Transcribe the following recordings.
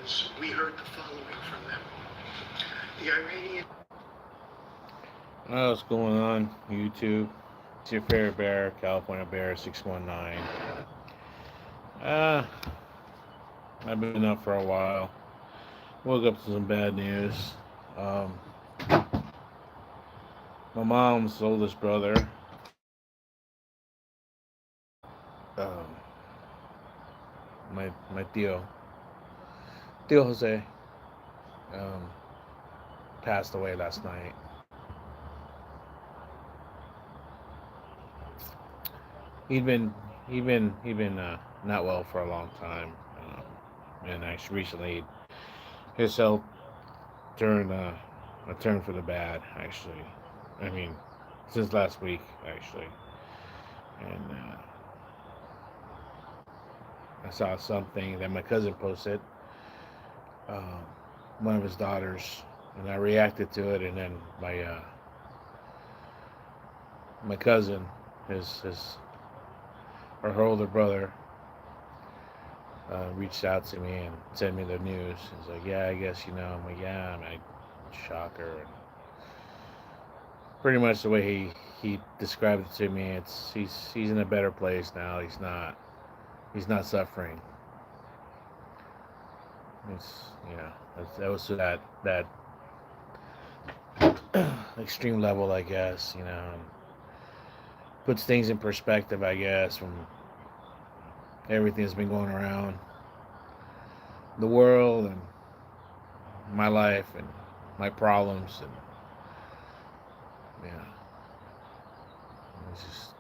Iranians. We heard the following from them. The Iranian. What's going on, YouTube? It's your favorite bear, CaliforniaBear619. Uh, I've been up for a while. Woke up to some bad news. Um, my mom's oldest brother, um, my Tio Jose, um, passed away last night. He'd been he'd been not well for a long time, and actually recently his health turned a turn for the bad. Actually, I mean, since last week actually, and I saw something that my cousin posted, um, one of his daughters, and I reacted to it, and then my cousin, his or her older brother, reached out to me and sent me the news. He's like, "Yeah, I guess you know." I'm like, "Yeah, I'm like, shocker." And pretty much the way he described it to me, it's he's in a better place now. He's not suffering. It's that was to that extreme level, I guess. And puts things in perspective, I guess, from everything that's been going around the world and my life and my problems, and yeah, it's just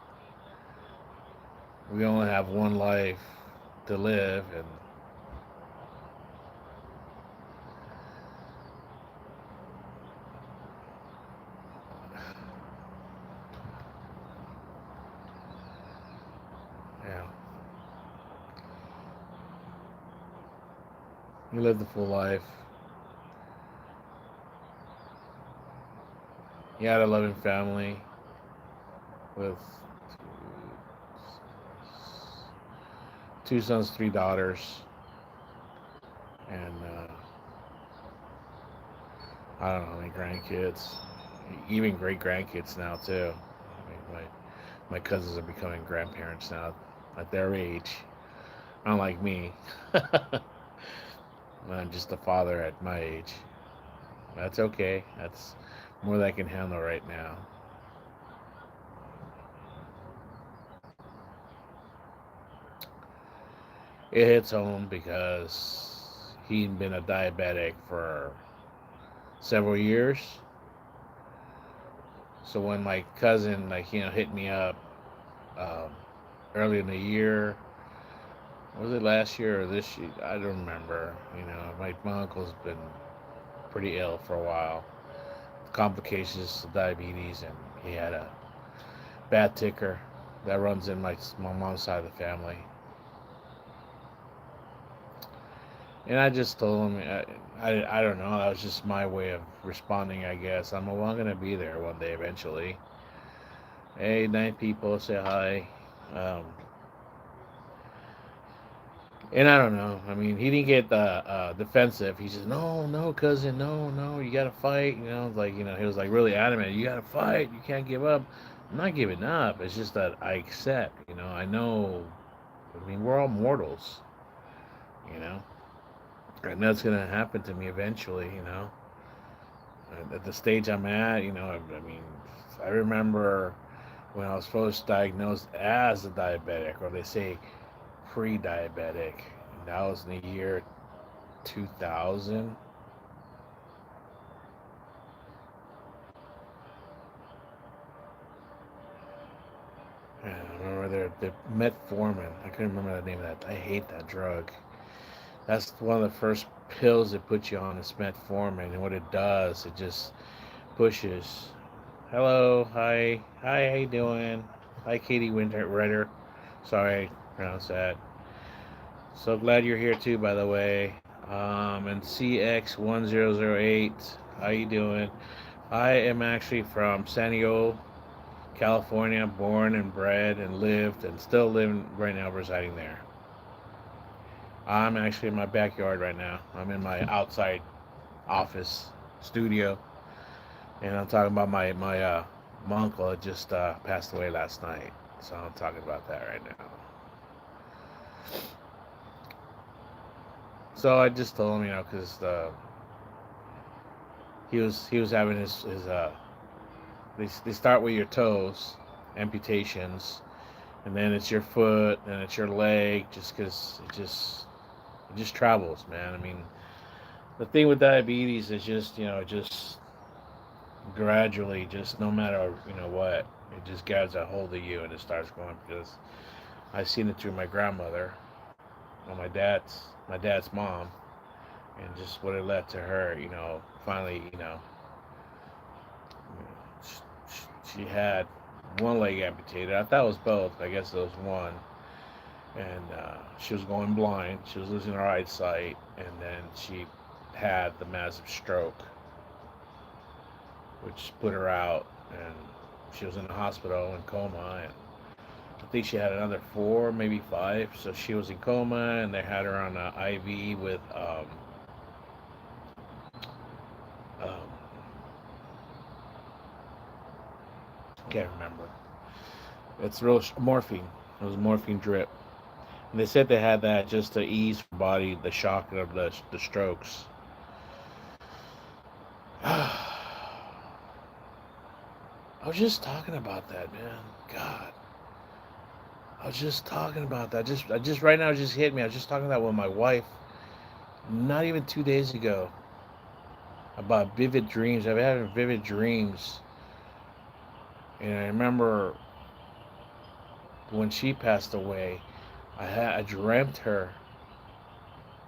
we only have one life to live, and yeah, we live the full life. He had a loving family with two sons, three daughters, and I don't know how many grandkids, even great grandkids now too. I mean, my cousins are becoming grandparents now at their age, unlike me. I'm just a father at my age. That's okay. That's more than I can handle right now. It hits home because he'd been a diabetic for several years. So when my cousin, hit me up um, early in the year, was it last year or this year? I don't remember. My uncle's been pretty ill for a while, complications of diabetes, and he had a bad ticker that runs in my mom's side of the family. And I just told him, I don't know, that was just my way of responding, I guess. I'm going to be there one day eventually. Hey, night people, say hi. Um, and I don't know. I mean, he didn't get defensive. He says, no, no, cousin, no, no, you got to fight. He was like really adamant. You got to fight. You can't give up. I'm not giving up. It's just that I accept, I know, I mean, we're all mortals, you know, and that's going to happen to me eventually. At the stage I'm at, I mean, I remember when I was first diagnosed as a diabetic, or they say pre-diabetic, and that was in the year 2000. And I remember the metformin. I couldn't remember the name of that. I hate that drug. That's one of the first pills they put you on is metformin, and what it does, it just pushes. Hello, hi, how you doing? Hi, Katie Winter Ritter. Sorry, I pronounced that. So glad you're here too, by the way. And CX1008, how you doing? I am actually from San Diego, California, born and bred and lived and still living right now, residing there. I'm actually in my backyard right now. I'm in my outside office studio, and I'm talking about my uncle that just passed away last night. So I'm talking about that right now. So I just told him, because he was having his. They start with your toes, amputations, and then it's your foot, and it's your leg, just because it just travels, man. I mean, the thing with diabetes is just gradually, just no matter what, it just grabs a hold of you and it starts going. Because I seen it through my grandmother, or my dad's mom, and just what it led to her. Finally, she had one leg amputated. I thought it was both. I guess it was one. And she was going blind. She was losing her eyesight, and then she had the massive stroke, which put her out, and she was in the hospital in coma. And I think she had another 4, maybe 5. So she was in coma, and they had her on an IV with um, can't remember. It's real morphine. It was a morphine drip. And they said they had that just to ease her body the shock of the strokes. I was just talking about that, man. God, I was just talking about that. I just right now it just hit me. I was just talking about that with my wife, not even 2 days ago, about vivid dreams. I've been having vivid dreams, and I remember when she passed away. I dreamt her.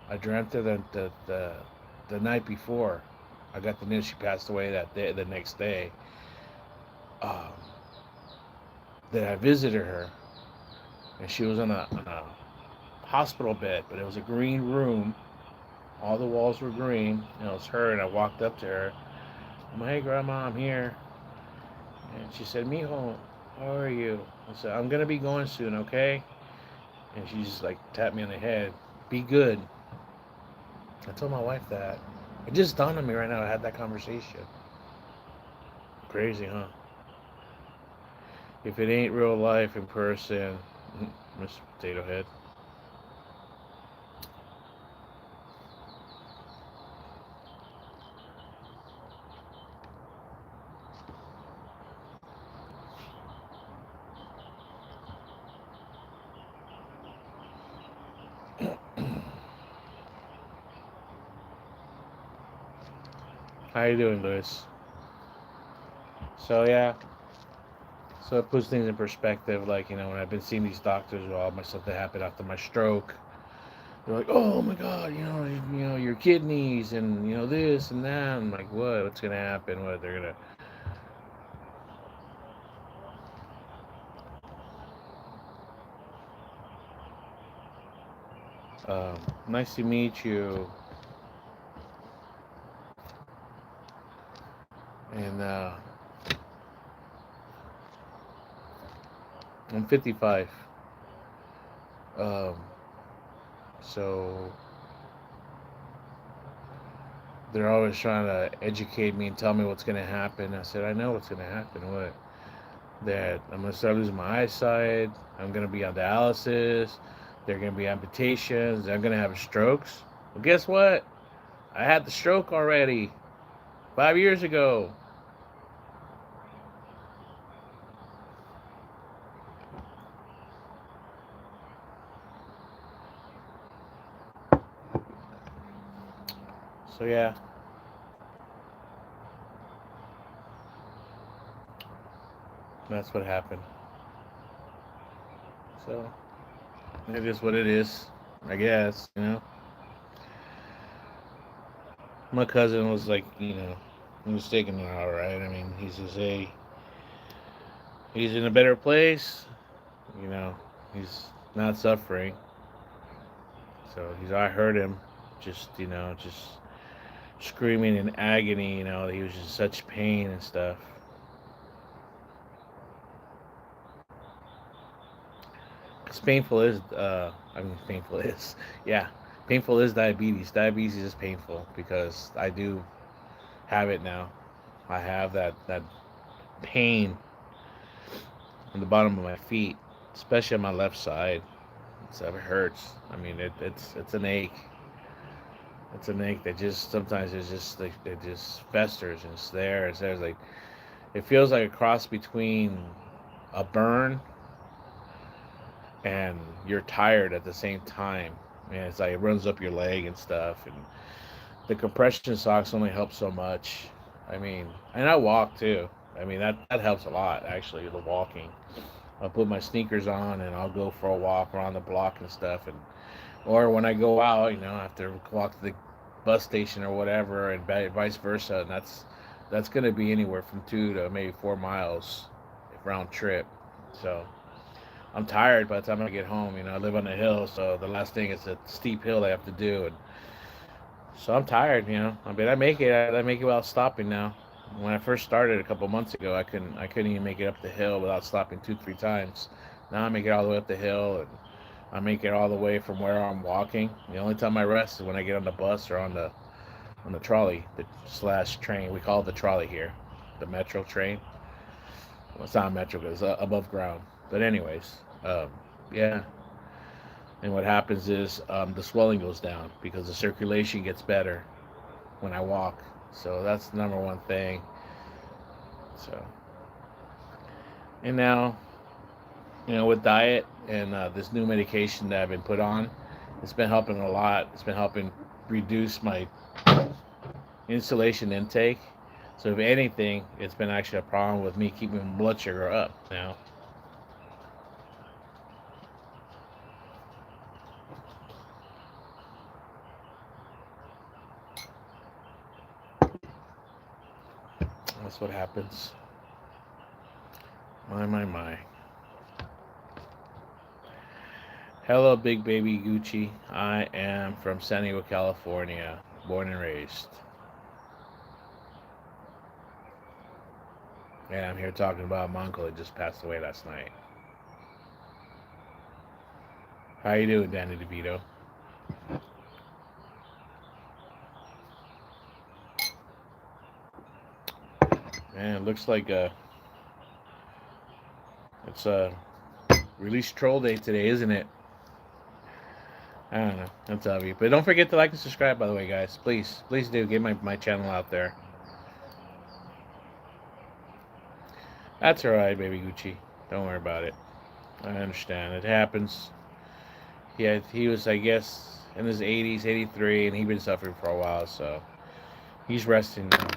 I dreamt her the night before. I got the news she passed away that day, the next day. Um, that I visited her, and she was on a hospital bed, but it was a green room. All the walls were green, and it was her. And I walked up to her. I'm like, "Hey, Grandma, I'm here." And she said, "Mijo, how are you?" I said, "I'm gonna be going soon, okay?" And she just like tapped me on the head. Be good. I told my wife that. It just dawned on me right now. I had that conversation. Crazy, huh? If it ain't real life in person, Mr. Potato Head. How you doing, Lewis? So yeah, so it puts things in perspective. Like when I've been seeing these doctors with all my stuff that happened after my stroke, they're like, "Oh my God, your kidneys and this and that." I'm like, "What? What's gonna happen? What they're gonna?" Nice to meet you. And I'm 55. Um, so they're always trying to educate me and tell me what's gonna happen. I said, "I know what's gonna happen. What? That I'm gonna start losing my eyesight. I'm gonna be on dialysis. There are gonna be amputations. I'm gonna have strokes." Well, guess what? I had the stroke already 5 years ago. So yeah, that's what happened. So it is what it is. I guess my cousin was like, he was taking it all right. I mean, he says, "Hey, he's in a better place. You know, he's not suffering." So I heard him, just screaming in agony. He was in such pain and stuff. As painful as, painful is, yeah. Painful is diabetes. Diabetes is painful because I do have it now. I have that pain in the bottom of my feet, especially on my left side. It hurts. I mean, it's an ache. It's an ache that just sometimes it's just like it just festers and it's there. It's there. It's like it feels like a cross between a burn and you're tired at the same time. And it's like it runs up your leg and stuff. And the compression socks only help so much. I mean, and I walk too. I mean that helps a lot actually. The walking. I'll put my sneakers on and I'll go for a walk around the block and stuff. And or when I go out, I have to walk to the bus station or whatever, and vice versa. And that's going to be anywhere from 2 to maybe 4 miles round trip. So I'm tired by the time I get home. I live on a hill, so the last thing is a steep hill I have to do, and so I'm tired. I mean, I make it. I make it without stopping now. When I first started a couple months ago, I couldn't even make it up the hill without stopping 2 3 times. Now I make it all the way up the hill, and I make it all the way from where I'm walking. The only time I rest is when I get on the bus or on the trolley, the slash train. We call it the trolley here, the metro train. Well, it's not a metro because it's above ground. But anyways, yeah. And what happens is the swelling goes down because the circulation gets better when I walk. So that's the number one thing. So, and now, with diet and this new medication that I've been put on, it's been helping a lot. It's been helping reduce my insulation intake. So if anything, it's been actually a problem with me keeping my blood sugar up now. That's what happens. My. Hello, big baby Gucci. I am from San Diego, California, born and raised. And I'm here talking about my uncle that just passed away last night. How you doing, Danny DeVito? Man, it looks like it's a release troll day today, isn't it? I don't know. That's obvious. But don't forget to like and subscribe, by the way, guys. Please do. Get my channel out there. That's alright, baby Gucci. Don't worry about it. I understand. It happens. Yeah, he was, I guess, in his 80s, 83, and he'd been suffering for a while, so he's resting now,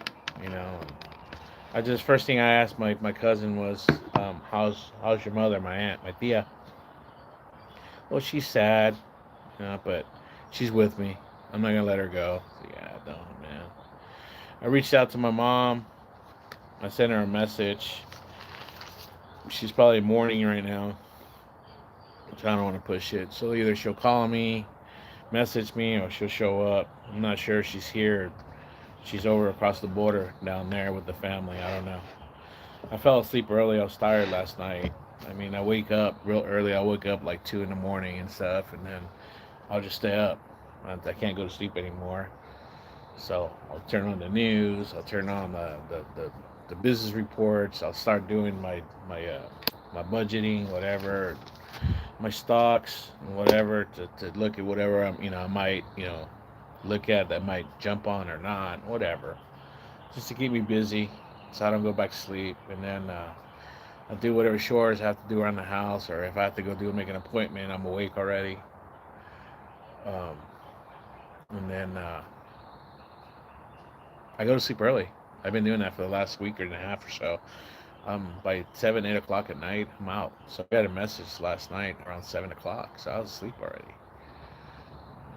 you know. I just, first thing I asked my cousin was, how's your mother, my aunt, my tia? Well, she's sad, but she's with me. I'm not gonna let her go. So, yeah, no, man. I reached out to my mom. I sent her a message. She's probably mourning right now, so I don't want to push it. So either she'll call me, message me, or she'll show up. I'm not sure if she's here. She's over across the border down there with the family. I don't know. I fell asleep early. I was tired last night. I mean, I wake up real early. I wake up like 2 in the morning and stuff, and then I'll just stay up. I can't go to sleep anymore. So I'll turn on the news. I'll turn on the business reports. I'll start doing my budgeting, whatever, my stocks, whatever, to look at whatever I might look at that might jump on or not, whatever, just to keep me busy, so I don't go back to sleep. And then I'll do whatever chores I have to do around the house, or if I have to go make an appointment, I'm awake already. Um, and then I go to sleep early. I've been doing that for the last week and a half or so. By 7, 8 o'clock at night, I'm out. So I got a message last night around 7 o'clock, so I was asleep already.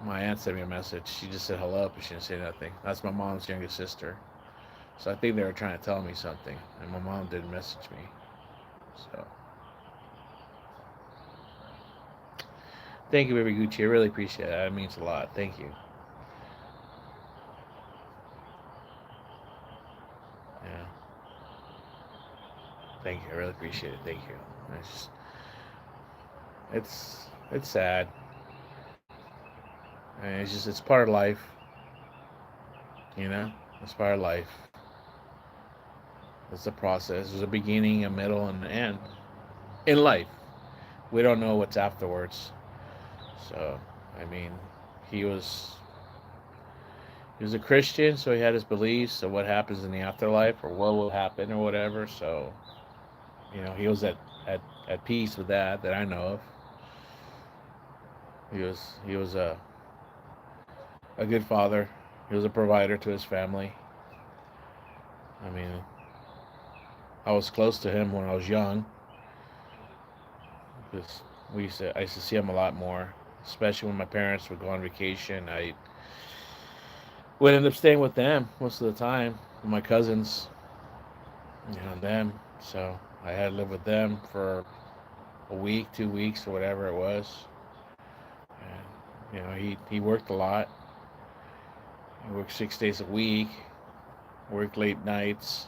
My aunt sent me a message. She just said hello, but she didn't say nothing. That's my mom's youngest sister. So I think they were trying to tell me something, and my mom didn't message me. So thank you, baby Gucci. I really appreciate it. That means a lot. Thank you. Yeah. Thank you. I really appreciate it. Thank you. It's sad. And it's part of life, you know. It's part of life. It's a process. There's a beginning, a middle, and an end in life. We don't know what's afterwards. So, I mean, he was he was a Christian, so he had his beliefs of what happens in the afterlife or what will happen or whatever. So, he was at peace with that I know of. He was a good father. He was a provider to his family. I mean, I was close to him when I was young because I used to see him a lot more, especially when my parents would go on vacation. I would end up staying with them most of the time, with my cousins, them. So I had to live with them for a week, 2 weeks, or whatever it was. And he worked a lot. He worked 6 days a week, worked late nights,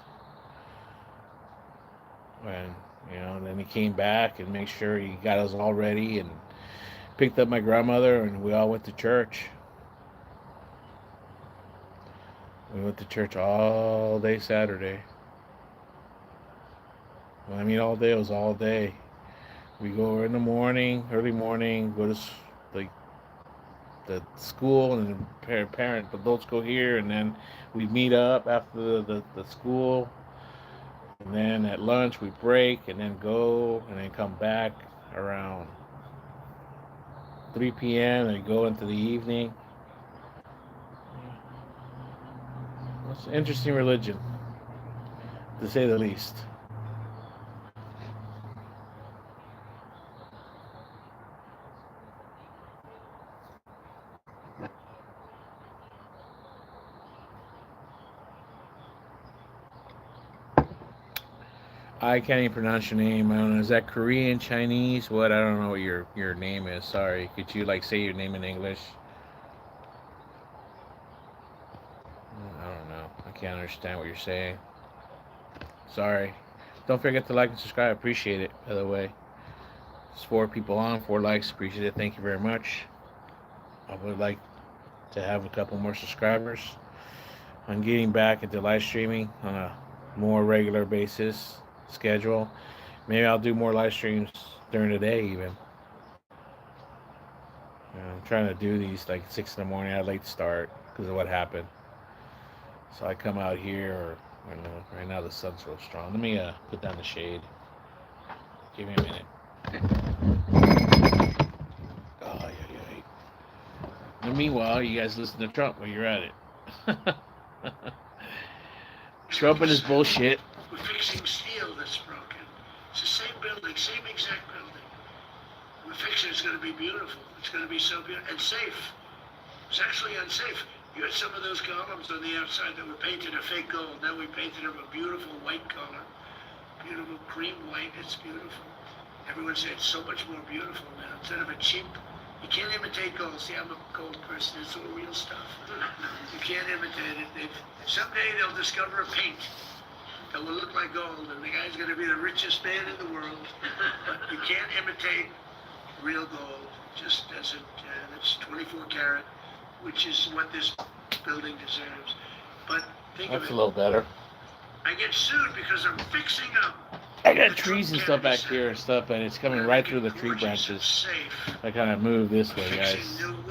and then he came back and made sure he got us all ready and picked up my grandmother, and we all went to church. We went to church all day Saturday. When I mean all day, it was all day. We go in the morning, early morning, go to like the school, and parent adults go here, and then we meet up after the school, and then at lunch we break, and then go, and then come back around 3 p.m. and go into the evening. It's an interesting religion, to say the least. I can't even pronounce your name. I don't know. Is that Korean, Chinese? What? I don't know what your name is. Sorry. Could you say your name in English? I don't know. I can't understand what you're saying. Sorry. Don't forget to like and subscribe. I appreciate it, by the way. It's 4 people on, 4 likes. Appreciate it. Thank you very much. I would like to have a couple more subscribers. I'm getting back into live streaming on a more regular basis schedule. Maybe I'll do more live streams during the day even. I'm trying to do these like 6 in the morning. I had a late start because of what happened. So I come out here, or I don't know, right now the sun's real strong. Let me put down the shade. Give me a minute. Oh, yeah. And meanwhile, you guys listen to Trump while you're at it. Trump and his bullshit. We're fixing steel that's broken. It's the same building, same exact building. We're fixing it's going to be beautiful. It's going to be so beautiful and safe. It's actually unsafe. You had some of those columns on the outside that were painted a fake gold. Now we painted them a beautiful white color. Beautiful cream white. It's beautiful. Everyone said it's so much more beautiful now. Instead of a cheap, you can't imitate gold. See, I'm a gold person. It's all real stuff. You can't imitate it. Someday they'll discover a paint that will look like gold, and the guy's going to be the richest man in the world. But you can't imitate real gold. Just as it's 24 karat, which is what this building deserves. But think of it. That's a little better. I get sued because I'm fixing up. I got trees and stuff back here and stuff, and it's coming right through the tree branches. I kind of move this way, guys.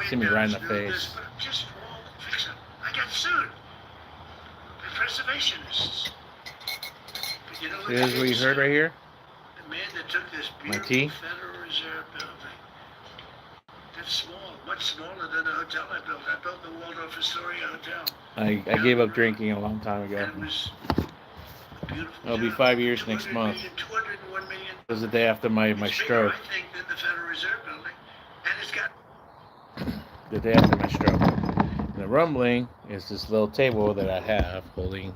See me right in the face. Just fix it. I got sued by preservationists. But you know what? Here's what you heard right here. The man that took this beautiful Federal Reserve building. That's small, much smaller than the hotel I built. I built the Waldorf Astoria Hotel. I gave up drinking a long time ago. And it was beautiful. It'll be 5 years next month. 201 million. It was the day after my stroke. I think than the Federal Reserve building, and it's got The day after my stroke. And the rumbling is this little table that I have holding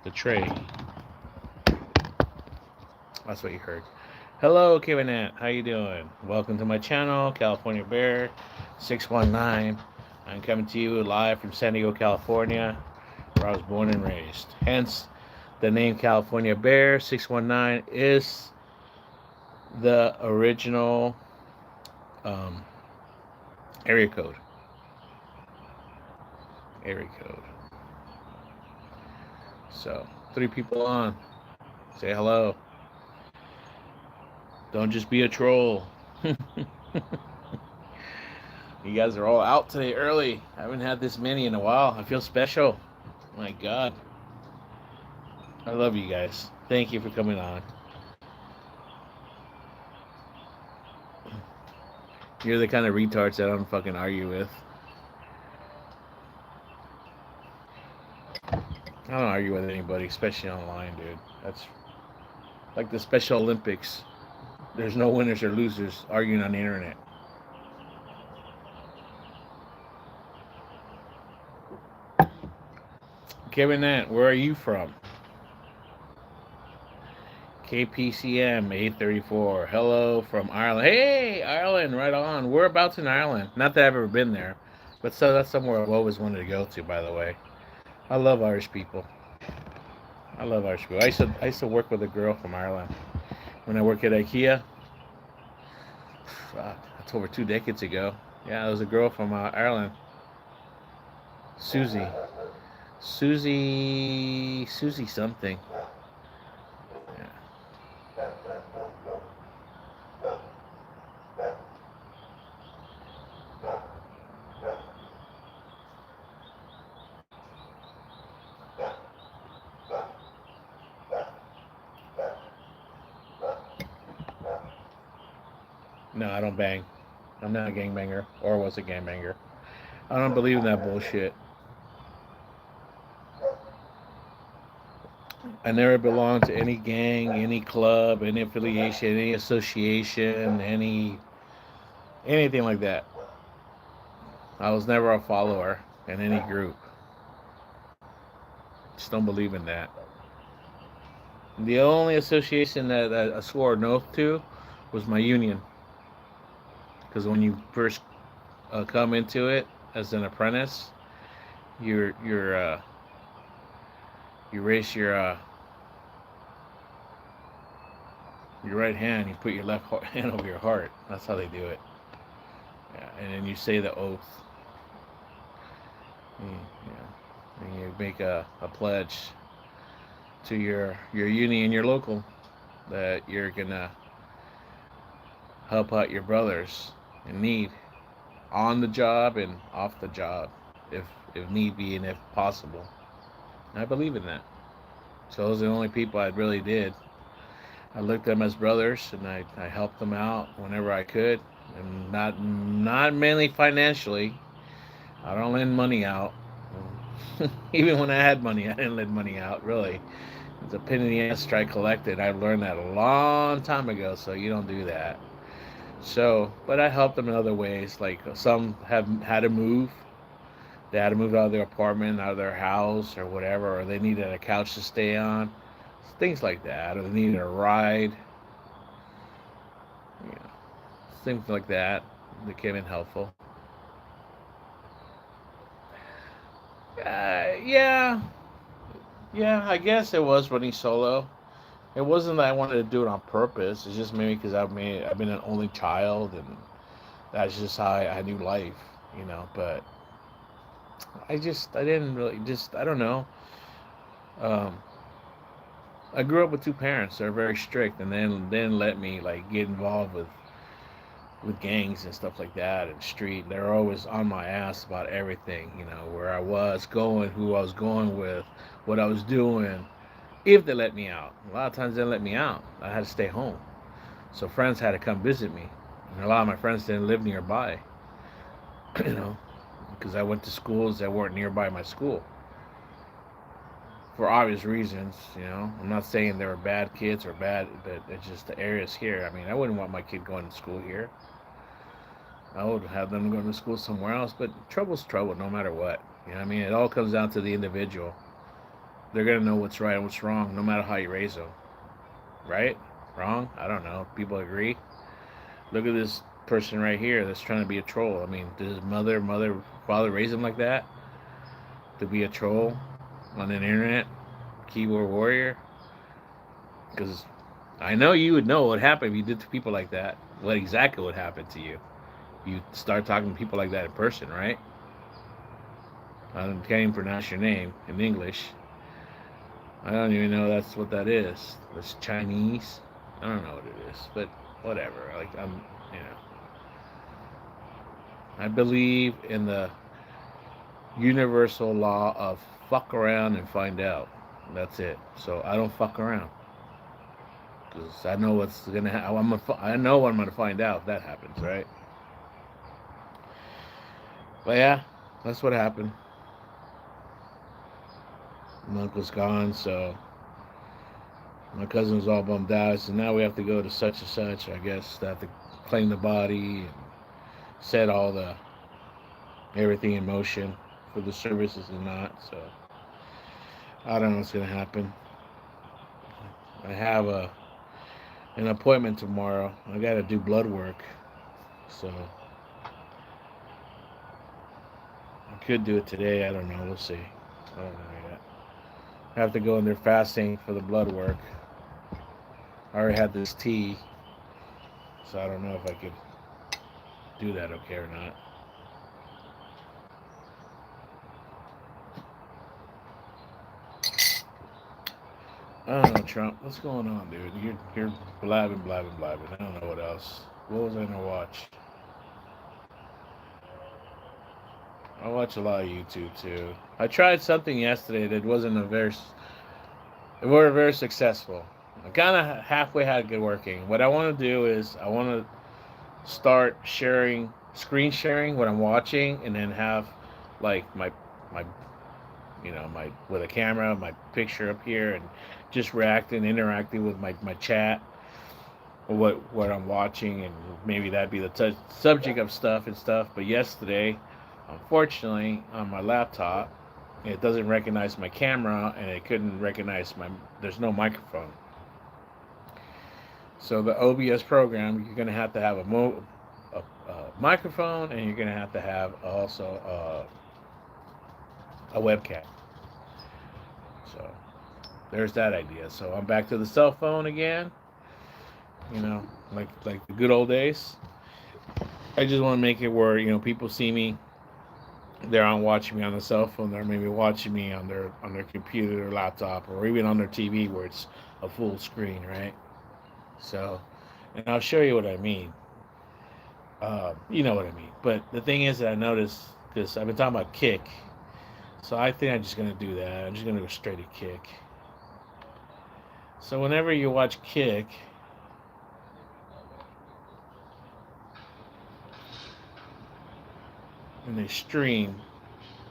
the tray. That's what you heard. Hello, Kevin Ant. How you doing? Welcome to my channel, CaliforniaBear619. I'm coming to you live from San Diego, California, where I was born and raised. Hence, the name California Bear 619 is the original area code. area code. So, 3 people on. Say hello. Don't just be a troll. You guys are all out today early. I haven't had this many in a while. I feel special. My God. I love you guys. Thank you for coming on. You're the kind of retards that I don't fucking argue with. I don't argue with anybody, especially online, dude. That's like the Special Olympics. There's no winners or losers arguing on the internet. Kevin Nant, where are you from? KPCM 834. Hello from Ireland. Hey, Ireland, right on. Whereabouts in Ireland? Not that I've ever been there, but so that's somewhere I've always wanted to go to, by the way. I love Irish people. I love Irish people. I used to work with a girl from Ireland when I worked at IKEA. That's over 2 decades ago. Yeah, it was a girl from Ireland. Susie something. Yeah. No, I don't bang. I'm not a gangbanger, or was a gangbanger. I don't believe in that bullshit. I never belonged to any gang, any club, any affiliation, any association, anything like that. I was never a follower in any group. Just don't believe in that. The only association that I swore an oath to was my union. Because when you first come into it as an apprentice, you raise your right hand, you put your left hand over your heart. That's how they do it. Yeah, and then you say the oath. Yeah, and you make a pledge to your union, your local, that you're gonna help out your brothers in need, on the job and off the job, if need be and if possible. And I believe in that. So those are the only people I really did. I looked at them as brothers, and I helped them out whenever I could, and not mainly financially. I don't lend money out. Even when I had money, I didn't lend money out. Really, it's a pain in the ass to try to collect it. I learned that a long time ago, so you don't do that. So, but I helped them in other ways. Like some have had to move. They had to move out of their apartment, out of their house, or whatever, or they needed a couch to stay on. Things like that, or they needed a ride. You know, things like that came in helpful. Yeah, I guess it was running solo. It wasn't that I wanted to do it on purpose. It's just maybe because I've been an only child, and that's just how I knew life, you know. But I didn't really I don't know. Um, I grew up with 2 parents. They're very strict, and then let me like get involved with gangs and stuff like that and street. They're always on my ass about everything, you know, where I was going, who I was going with, what I was doing, if they let me out. A lot of times they didn't let me out. I had to stay home. So friends had to come visit me. And a lot of my friends didn't live nearby, you know, because I went to schools that weren't nearby my school. For obvious reasons, you know. I'm not saying they were bad kids or bad, but it's just the areas here. I mean, I wouldn't want my kid going to school here. I would have them go to school somewhere else, but trouble's trouble no matter what. You know what I mean? It all comes down to the individual. They're going to know what's right and what's wrong no matter how you raise them. Right? Wrong? I don't know. People agree? Look at this person right here that's trying to be a troll. I mean, did his father raise him like that? To be a troll on the internet? Keyboard warrior? Because I know you would know what would happen if you did to people like that. What exactly would happen to you? You start talking to people like that in person, right? I can't even pronounce your name in English. I don't even know that's what that is. It's Chinese. I don't know what it is, but whatever. Like you know, I believe in the universal law of fuck around and find out. That's it. So I don't fuck around because I know what's gonna. I know what I'm gonna find out if that happens, right? But yeah, that's what happened. My uncle's gone, so my cousin was all bummed out. So now we have to go to such and such. I guess they have to claim the body and set all the everything in motion for the services and not. So I don't know what's gonna happen. I have an appointment tomorrow. I gotta do blood work, so I could do it today. I don't know. We'll see. I don't know yet. I have to go in there fasting for the blood work. I already had this tea, so I don't know if I could do that okay or not. I don't know, Trump. What's going on, dude? You're blabbing, blabbing, blabbing. I don't know what else. What was I gonna watch? I watch a lot of YouTube too. I tried something yesterday that wasn't a very, it wasn't very successful. I kind of halfway had it working. What I want to do is I want to start sharing, screen sharing what I'm watching, and then have like my my with a camera, my picture up here, and just reacting, interacting with my chat, or what I'm watching, and maybe that'd be the subject of stuff and stuff. But yesterday, unfortunately, on my laptop, it doesn't recognize my camera, and it couldn't recognize my. There's no microphone. So the OBS program, you're gonna have to have a microphone, and you're gonna have to have also a webcam. So there's that idea. So I'm back to the cell phone again. Like the good old days. I just want to make it where people see me. They're on watching me on the cell phone. They're maybe watching me on their computer or laptop, or even on their TV where it's a full screen, right? So, and I'll show you what I mean. You know what I mean. But the thing is that I noticed, because I've been talking about Kick, so I think I'm just gonna do that. I'm just gonna go straight to Kick. So whenever you watch Kick, and they stream,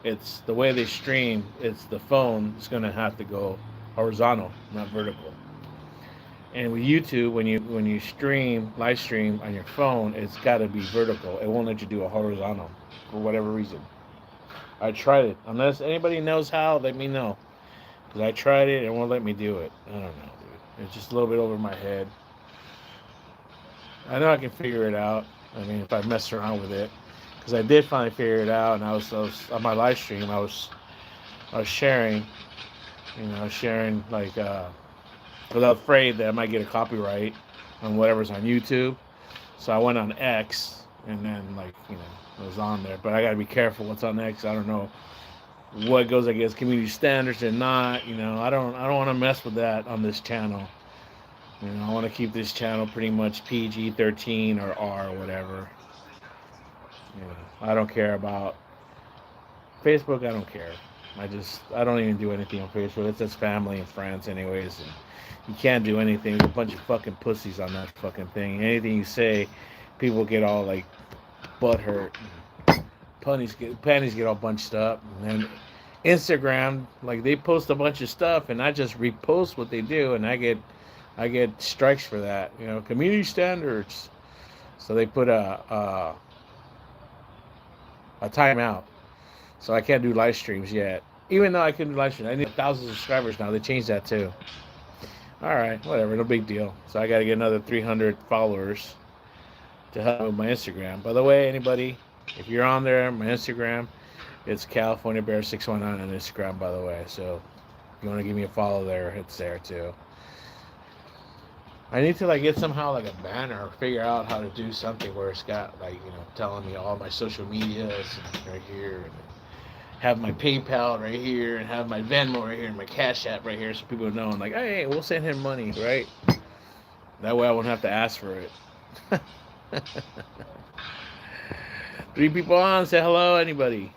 it's the way they stream. It's the phone is gonna have to go horizontal, not vertical. And with YouTube, when you stream live stream on your phone, it's got to be vertical. It won't let you do a horizontal for whatever reason. I tried it. Unless anybody knows how, let me know. Because I tried it, and it won't let me do it. I don't know, dude. It's just a little bit over my head. I know I can figure it out. I mean, if I mess around with it, because I did finally figure it out, and I was on my live stream. I was sharing, sharing like. Without afraid that I might get a copyright on whatever's on YouTube. So I went on X, and then it was on there. But I gotta be careful what's on X. I don't know what goes against community standards or not. I don't want to mess with that on this channel. I want to keep this channel pretty much PG-13 or R or whatever. I don't care about Facebook. I don't care. I don't even do anything on Facebook. It's just family and friends anyways. And you can't do anything. There's a bunch of fucking pussies on that fucking thing. Anything you say, people get all like butt hurt. Panties get all bunched up. And then Instagram, like they post a bunch of stuff, and I just repost what they do, and I get strikes for that. Community standards. So they put a timeout. So I can't do live streams yet. Even though I can do live streams, I need 1,000 subscribers now. They changed that too. All right, whatever, no big deal. So I got to get another 300 followers to help with my Instagram. By the way, anybody, if you're on there, my Instagram, it's CaliforniaBear619 on Instagram, by the way. So if you want to give me a follow there, it's there too. I need to get somehow a banner or figure out how to do something where it's got telling me all my social medias right here. have my PayPal right here and have my Venmo right here and my Cash App right here, so people know. I'm like, hey, we'll send him money, right? That way I won't have to ask for it. 3 people on. Say hello, anybody.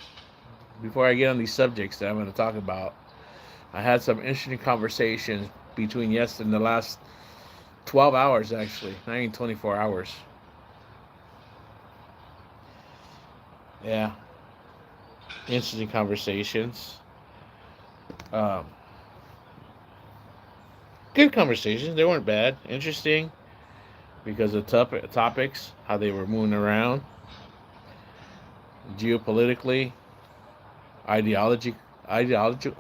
Before I get on these subjects that I'm going to talk about, I had some interesting conversations between yesterday and the last 12 hours, actually, not even 24 hours. Yeah, interesting conversations. Um, Good conversations. They weren't bad. Interesting because of topics, how they were moving around, geopolitically, ideology, ideology,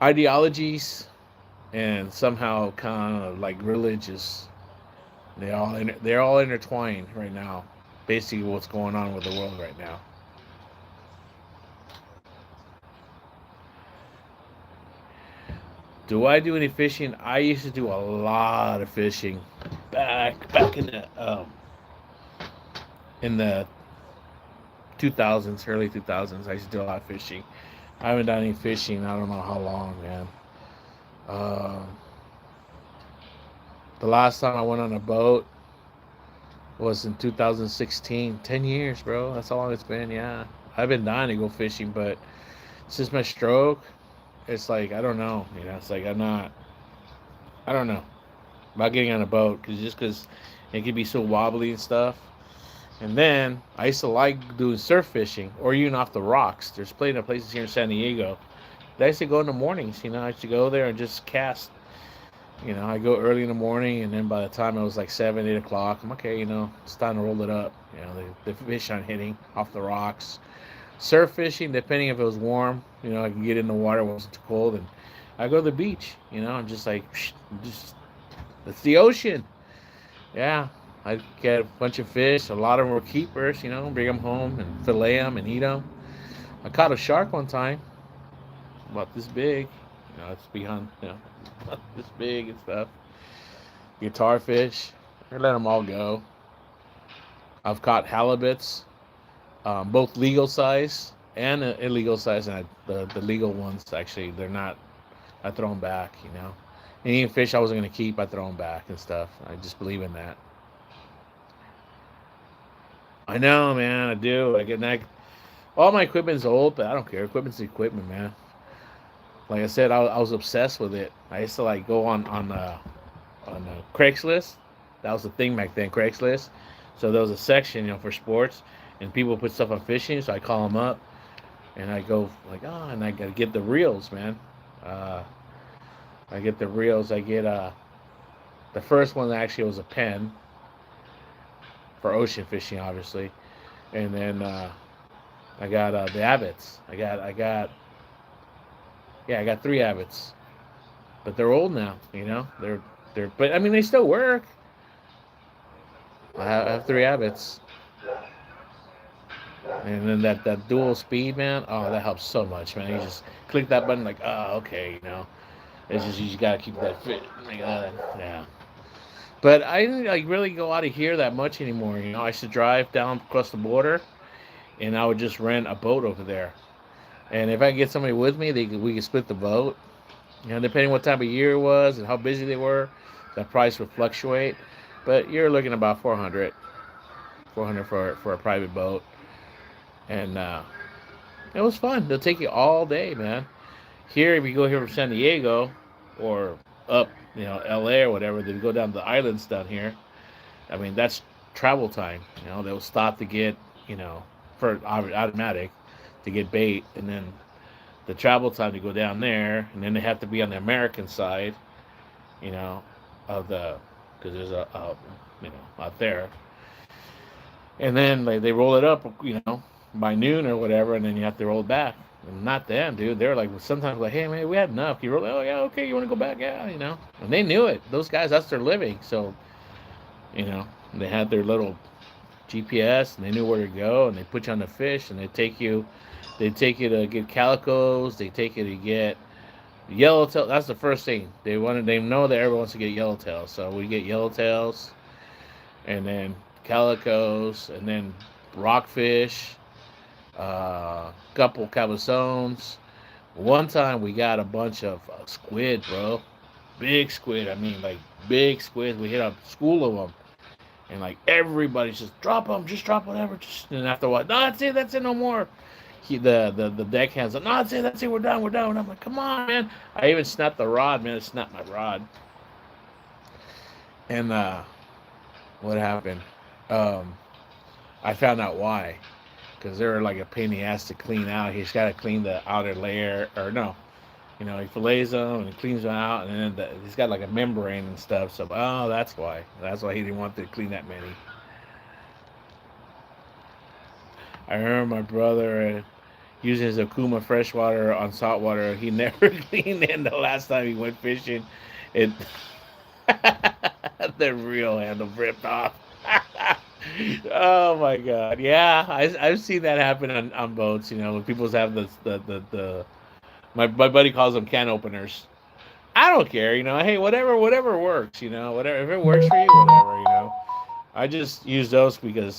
ideologies, and somehow kind of like religious. They're all intertwined right now. Basically, what's going on with the world right now. Do I do any fishing? I used to do a lot of fishing back in the 2000s, early 2000s. I used to do a lot of fishing. I haven't done any fishing. I don't know how long, man. Uh, the last time I went on a boat was in 2016. 10 years, bro. That's how long it's been. Yeah, I've been dying to go fishing, but since my stroke, it's like I don't know. It's like I'm not. I don't know about getting on a boat because it can be so wobbly and stuff. And then I used to like doing surf fishing or even off the rocks. There's plenty of places here in San Diego. I used to go in the mornings. I used to go there and just cast. I go early in the morning, and then by the time it was like 7, 8 o'clock, I'm okay. It's time to roll it up. The fish aren't hitting off the rocks. Surf fishing, depending if it was warm, I can get in the water when it wasn't too cold, and I go to the beach. I'm just like, just it's the ocean. Yeah, I get a bunch of fish. A lot of them were keepers. Bring them home and fillet them and eat them. I caught a shark one time, about this big. It's beyond, this big and stuff. Guitar fish. I let them all go. I've caught halibuts, both legal size and illegal size, and the legal ones actually they're not. I throw them back. Any fish I wasn't gonna keep, I throw them back and stuff. I just believe in that. I know, man. I do. I get that. All my equipment's old, but I don't care. Equipment's equipment, man. Like I said, I was obsessed with it. I used to like go on Craigslist. That was the thing back then, Craigslist. So there was a section, for sports, and people put stuff on fishing. So I call them up, and I go like, and I gotta get the reels, man. I get the reels. I get the first one actually was a pen for ocean fishing, obviously, and then I got the Abbots. I got 3 Abbots, but they're old now. But I mean they still work. I have 3 Abbots, and then that dual speed, man. Oh, that helps so much, man. You just click that button, like, okay, It's just you just gotta keep that fit. Yeah. But I didn't like really go out of here that much anymore. I used to drive down across the border, and I would just rent a boat over there. And if I could get somebody with me, we could split the boat. Depending what time of year it was and how busy they were, the price would fluctuate. But you're looking about 400 for a private boat, and it was fun. They'll take you all day, man. Here, if you go here from San Diego or up, LA or whatever, then go down to the islands down here. I mean, that's travel time. They'll stop to get, for automatic to get bait, and then the travel time to go down there, and then they have to be on the American side, of the, because there's out there, and then they roll it up, by noon or whatever, and then you have to roll it back. And not them, dude. They're like sometimes like, hey man, we had enough. You roll, oh yeah, okay, you want to go back? Yeah, And they knew it. Those guys, that's their living. So, they had their little GPS and they knew where to go, and they put you on the fish, and they take you to get calicos. They take you to get yellowtail. That's the first thing they wanted. They know that everyone wants to get yellowtails, so we get yellowtails, and then calicos, and then rockfish, couple cabezones. One time we got a bunch of squid, bro. Big squid. I mean, like big squid. We hit a school of them, and like everybody's just drop them, just drop whatever. Just and after a while, no, that's it, no more. The deckhands, like, no, that's it, we're done, we're done. And I'm like, come on, man. I even snapped the rod, man. I snapped my rod, and what happened? Um, I found out why. Because they're like a pain in the ass to clean out. He's got to clean the outer layer, or no, he fillets them and cleans them out, and then he's got like a membrane and stuff. So, oh, that's why. That's why he didn't want to clean that many. I remember my brother using his Akuma freshwater on saltwater. He never cleaned it. And the last time he went fishing, it the real handle ripped off. Oh my god! Yeah, I've seen that happen on boats. When people have the my buddy calls them can openers. I don't care. Hey, whatever works. Whatever, if it works for you, whatever. I just use those because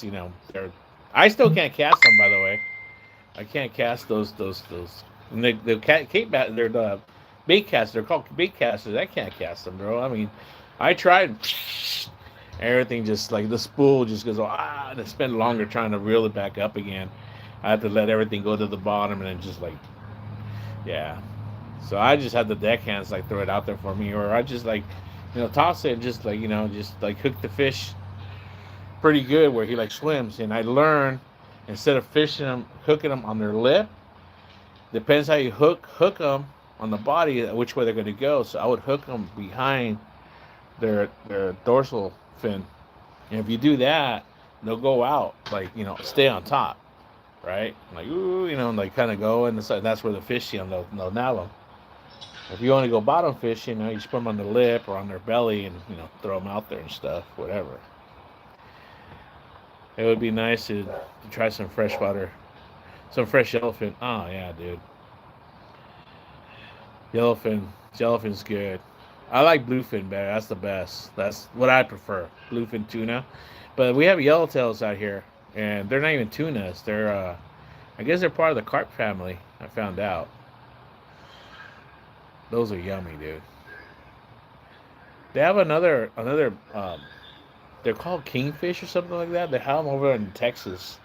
they're. I still can't cast them, by the way. I can't cast those. And they're the bait casters. They're called bait casters. I can't cast them, bro. I mean, I tried. Everything just like the spool just goes and I spent longer trying to reel it back up again. I had to let everything go to the bottom and then just like, yeah. So I just had the deckhands like throw it out there for me, or I just like, toss it and just like just like hook the fish pretty good where he like swims. And I learned instead of fishing them, hooking them on their lip, depends how you hook them on the body, which way they're going to go. So I would hook them behind their dorsal fin, and if you do that, they'll go out like stay on top, right? Like ooh, and like kind of go, and that's where the fish see them. They'll nab them. If you want to go bottom fish, you just put them on the lip or on their belly, and throw them out there and stuff, whatever. It would be nice to try some fresh water, some fresh yellowfin. Oh yeah, dude, yellowfin's good. I like bluefin better. That's the best. That's what I prefer. Bluefin tuna. But we have yellowtails out here, and they're not even tunas. They're, I guess they're part of the carp family. I found out. Those are yummy, dude. They have another. They're called kingfish or something like that. They have them over in Texas.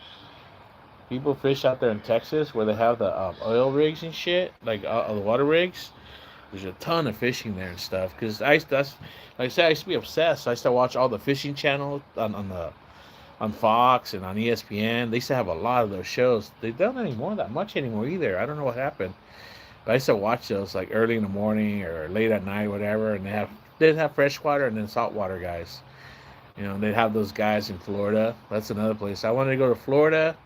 People fish out there in Texas where they have the oil rigs and shit, like the water rigs. There's a ton of fishing there and stuff. Cause that's like I said, I used to be obsessed. I used to watch all the fishing channels on Fox and on ESPN. They used to have a lot of those shows. They don't anymore that much anymore either. I don't know what happened. But I used to watch those like early in the morning or late at night, whatever. And they'd have freshwater and then saltwater guys. They'd have those guys in Florida. That's another place. I wanted to go to Florida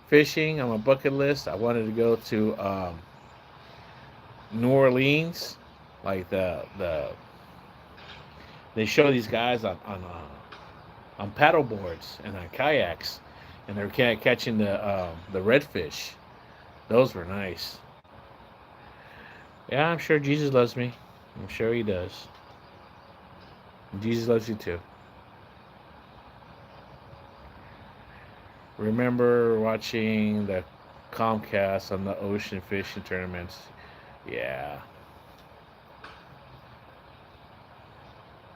fishing on my bucket list. I wanted to go to New Orleans, like they show these guys on paddle boards and on kayaks, and they're catching the redfish. Those were nice. Yeah, I'm sure Jesus loves me. I'm sure He does. Jesus loves you too. Remember watching the Comcast on the ocean fishing tournaments? Yeah.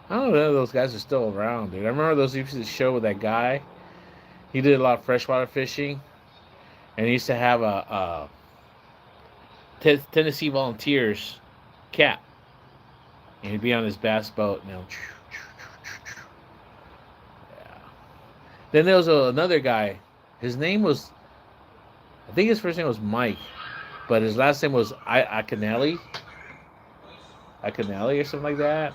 I don't know if those guys are still around, dude. I remember those used to show with that guy. He did a lot of freshwater fishing, and he used to have a Tennessee Volunteers cap, and he'd be on his bass boat. Yeah. Then there was another guy. His name was, I think his first name was Mike, but his last name was Akinelli or something like that.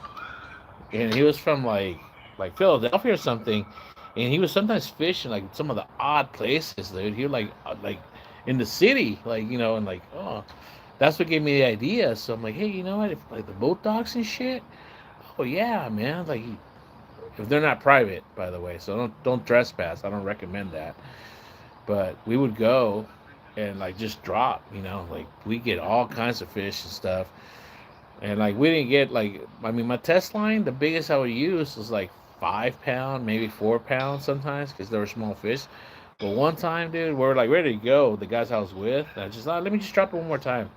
And he was from like Philadelphia or something. And he was sometimes fishing like some of the odd places, dude. He was like in the city, and like, oh, that's what gave me the idea. So I'm like, hey, you know what? If like the boat docks and shit, oh yeah, man. Like, if they're not private, by the way, so don't trespass. I don't recommend that. But we would go and like just drop, like we get all kinds of fish and stuff. And like we didn't get my test line, the biggest I would use was like 5 pound, maybe 4 pounds sometimes because they were small fish. But one time, dude, we're like ready to go. The guys I was with, and I just thought, let me just drop it one more time.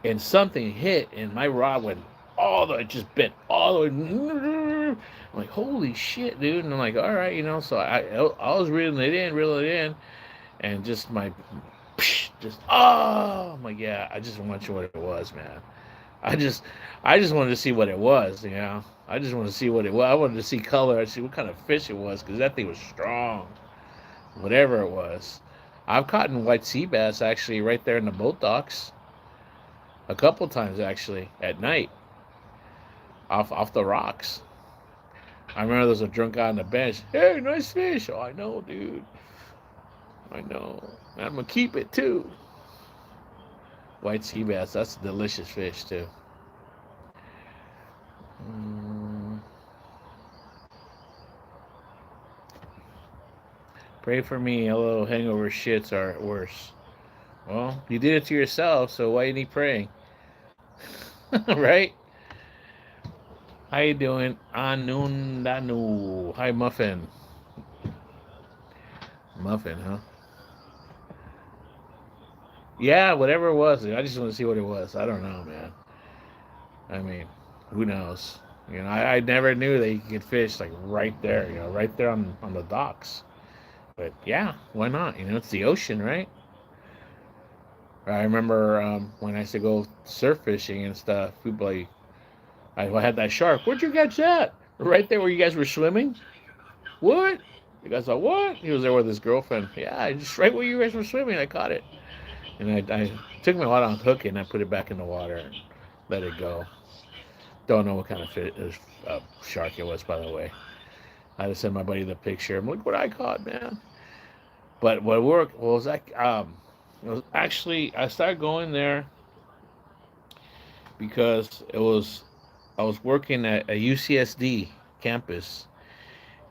And something hit, and my rod went all the way, just bent all the way. I'm like, holy shit, dude. And I'm like, all right, so I was reeling it in, and just just, oh, I'm like, yeah, I just want you what it was, man. I just, I just wanted to see what it was. I just wanted to see what it was. I wanted to see color. I see what kind of fish it was, because that thing was strong, whatever it was. I've caught in white sea bass actually right there in the boat docks a couple times actually at night off the rocks. I remember there was a drunk guy on the bench. Hey, nice fish. Oh, I know, dude. I know. I'm gonna keep it too. White sea bass. That's a delicious fish too. Mm, pray for me. A little hangover shits are worse. Well, you did it to yourself, so why you need praying? Right? How you doing? Anundanu. Hi, Muffin. Muffin, huh? Yeah, whatever it was. I just want to see what it was. I don't know, man. I mean, who knows? I never knew that you could fish like right there, right there on the docks. But yeah, why not? It's the ocean, right? I remember when I used to go surf fishing and stuff, people like, I had that shark. Where'd you catch that? Right there where you guys were swimming? What? You guys thought, what? He was there with his girlfriend. Yeah, just right where you guys were swimming, I caught it. And I took me a while to unhook it, and I put it back in the water and let it go. Don't know what kind of shark it was, by the way. I had to send my buddy the picture. I'm like, what I caught, man. But what worked was it was actually, I started going there because I was working at a UCSD campus,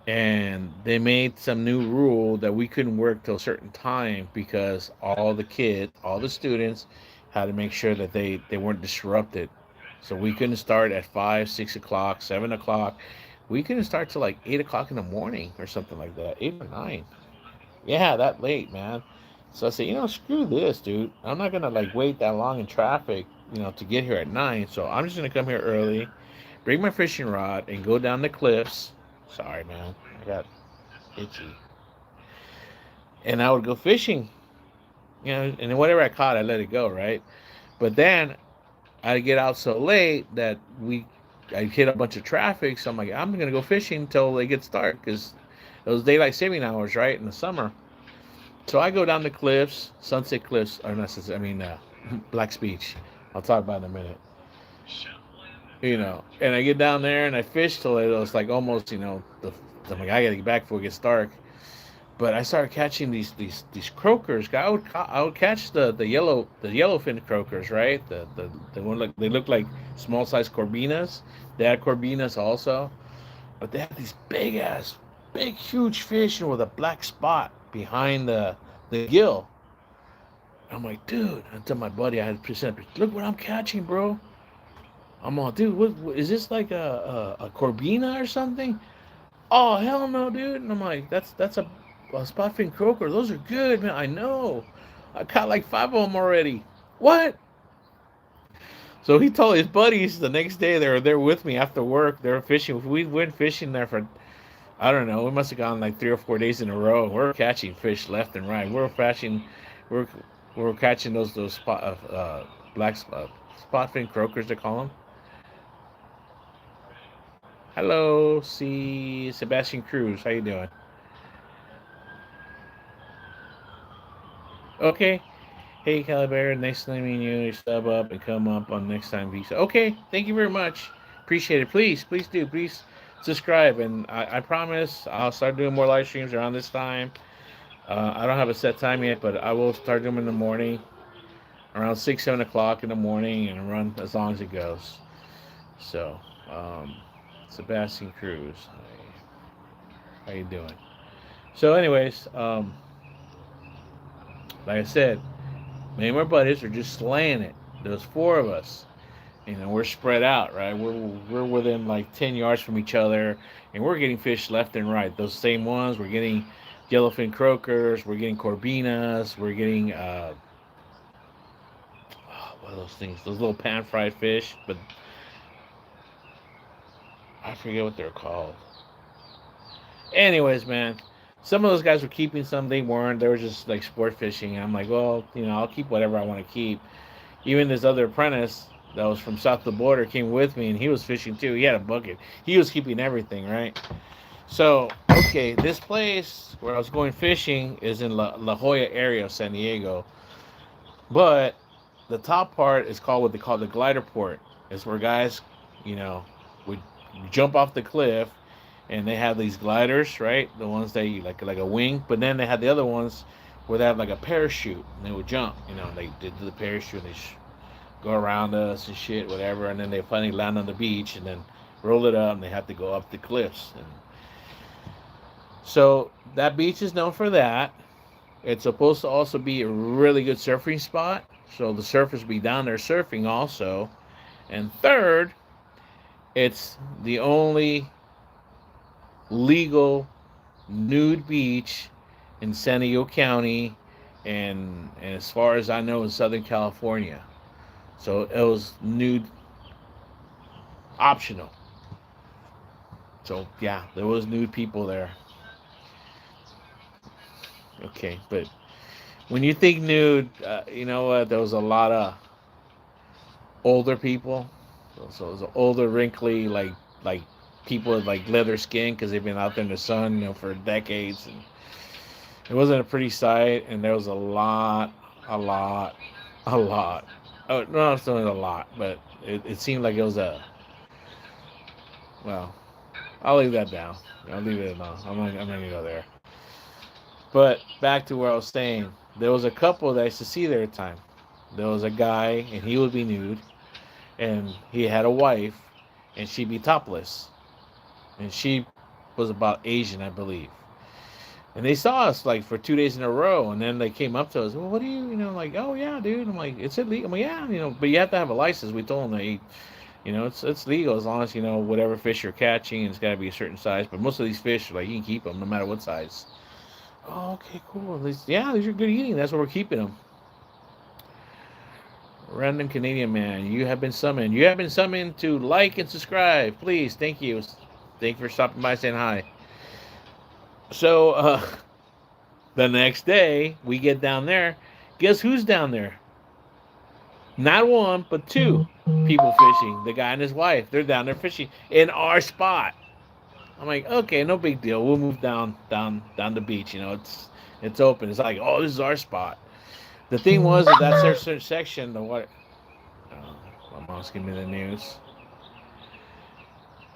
and they made some new rule that we couldn't work till a certain time because all the students had to make sure that they weren't disrupted. So we couldn't start at 5, 6 o'clock, 7 o'clock. We couldn't start till like 8 o'clock in the morning or something like that, 8 or 9. Yeah, that late, man. So I said, screw this, dude. I'm not gonna like wait that long in traffic, to get here at 9. So I'm just gonna come here early, bring my fishing rod, and go down the cliffs. Sorry, man. I got itchy. And I would go fishing, and whatever I caught, I let it go, right? But then I'd get out so late that I hit a bunch of traffic. So I'm like, I'm gonna go fishing until it gets dark because it was daylight saving hours, right, in the summer. So I go down the cliffs, Sunset Cliffs, or not Sunset, I mean Black's Beach. I'll talk about it in a minute. And I get down there and I fish till it was like almost, I'm like, I gotta get back before it gets dark. But I started catching these croakers. I would catch the yellowfin croakers, right? The one they look like small size corbinas. They had corbinas also, but they had these big huge fish with a black spot behind the gill. I'm like, dude. I tell my buddy I had to send, look what I'm catching, bro. I'm all, dude. What is this, like a corbina or something? Oh, hell no, dude. And I'm like, that's a spotfin croaker. Those are good, man. I know. I caught like 5 of them already. What? So he told his buddies the next day they were there with me after work. They were fishing. We went fishing there for, I don't know. We must have gone like 3 or 4 days in a row. We're catching fish left and right. We're we're catching those black spotfin croakers, they call them. Hello, see Sebastian Cruz. How you doing? Okay. Hey, Caliber. Nice to meet you. Sub up and come up on next time visa. Okay. Thank you very much. Appreciate it. Please do. Please subscribe. And I promise I'll start doing more live streams around this time. I don't have a set time yet, but I will start doing them in the morning, around 6, 7 o'clock in the morning, and run as long as it goes. So, Sebastian Cruz. How you doing? So, anyways, like I said, me and my buddies are just slaying it. There's 4 of us. We're spread out, right? We're within like 10 yards from each other, and we're getting fish left and right. Those same ones, we're getting yellowfin croakers. We're getting corbinas. We're getting what are those things? Those little pan fried fish, but I forget what they're called. Anyways, man, some of those guys were keeping some. They weren't. They were just like sport fishing. I'm like, well, I'll keep whatever I want to keep. Even this other apprentice that was from south of the border came with me, and he was fishing too. He had a bucket. He was keeping everything, right? So, okay, this place where I was going fishing is in La Jolla area of San Diego, but the top part is called what they call the glider port. It's where guys, you know, would jump off the cliff, and they have these gliders, right? The ones that you like a wing, but then they had the other ones where they have like a parachute, and they would jump. They did the parachute, and they go around us and shit, whatever, and then they finally land on the beach, and then roll it up, and they have to go up the cliffs. And so that beach is known for that. It's supposed to also be a really good surfing spot, so the surfers be down there surfing also. And third, it's the only legal nude beach in San Diego County, and as far as I know, in Southern California. So it was nude optional. So yeah, there was nude people there. Okay, but when you think nude, you know what? There was a lot of older people. So it was older, wrinkly, like people with like leather skin because they've been out there in the sun, for decades, and it wasn't a pretty sight. And there was a lot. Oh no, it's not a lot, but it seemed like it was a. Well, I'll leave that down. I'll leave it alone. I'm not gonna go there. But back to where I was saying, there was a couple that I used to see there at the time. There was a guy, and he would be nude, and he had a wife, and she'd be topless, and she was about Asian, I believe. And they saw us like for 2 days in a row, and then they came up to us. Well, what do you, like, oh yeah, dude. I'm like, it's illegal. I'm like, yeah, but you have to have a license. We told them that, it's legal as long as whatever fish you're catching, and it's got to be a certain size. But most of these fish, like, you can keep them no matter what size. Oh, okay, cool. These are good eating. That's why we're keeping them. Random Canadian man, you have been summoned. You have been summoned to like and subscribe. Please, thank you. Thank you for stopping by, saying hi. So, the next day, we get down there. Guess who's down there? Not one, but two people fishing. The guy and his wife. They're down there fishing in our spot. I'm like, okay, no big deal. We'll move down the beach. It's open. It's like, oh, this is our spot. The thing was that certain section, the water. Oh, my mom's giving me the news.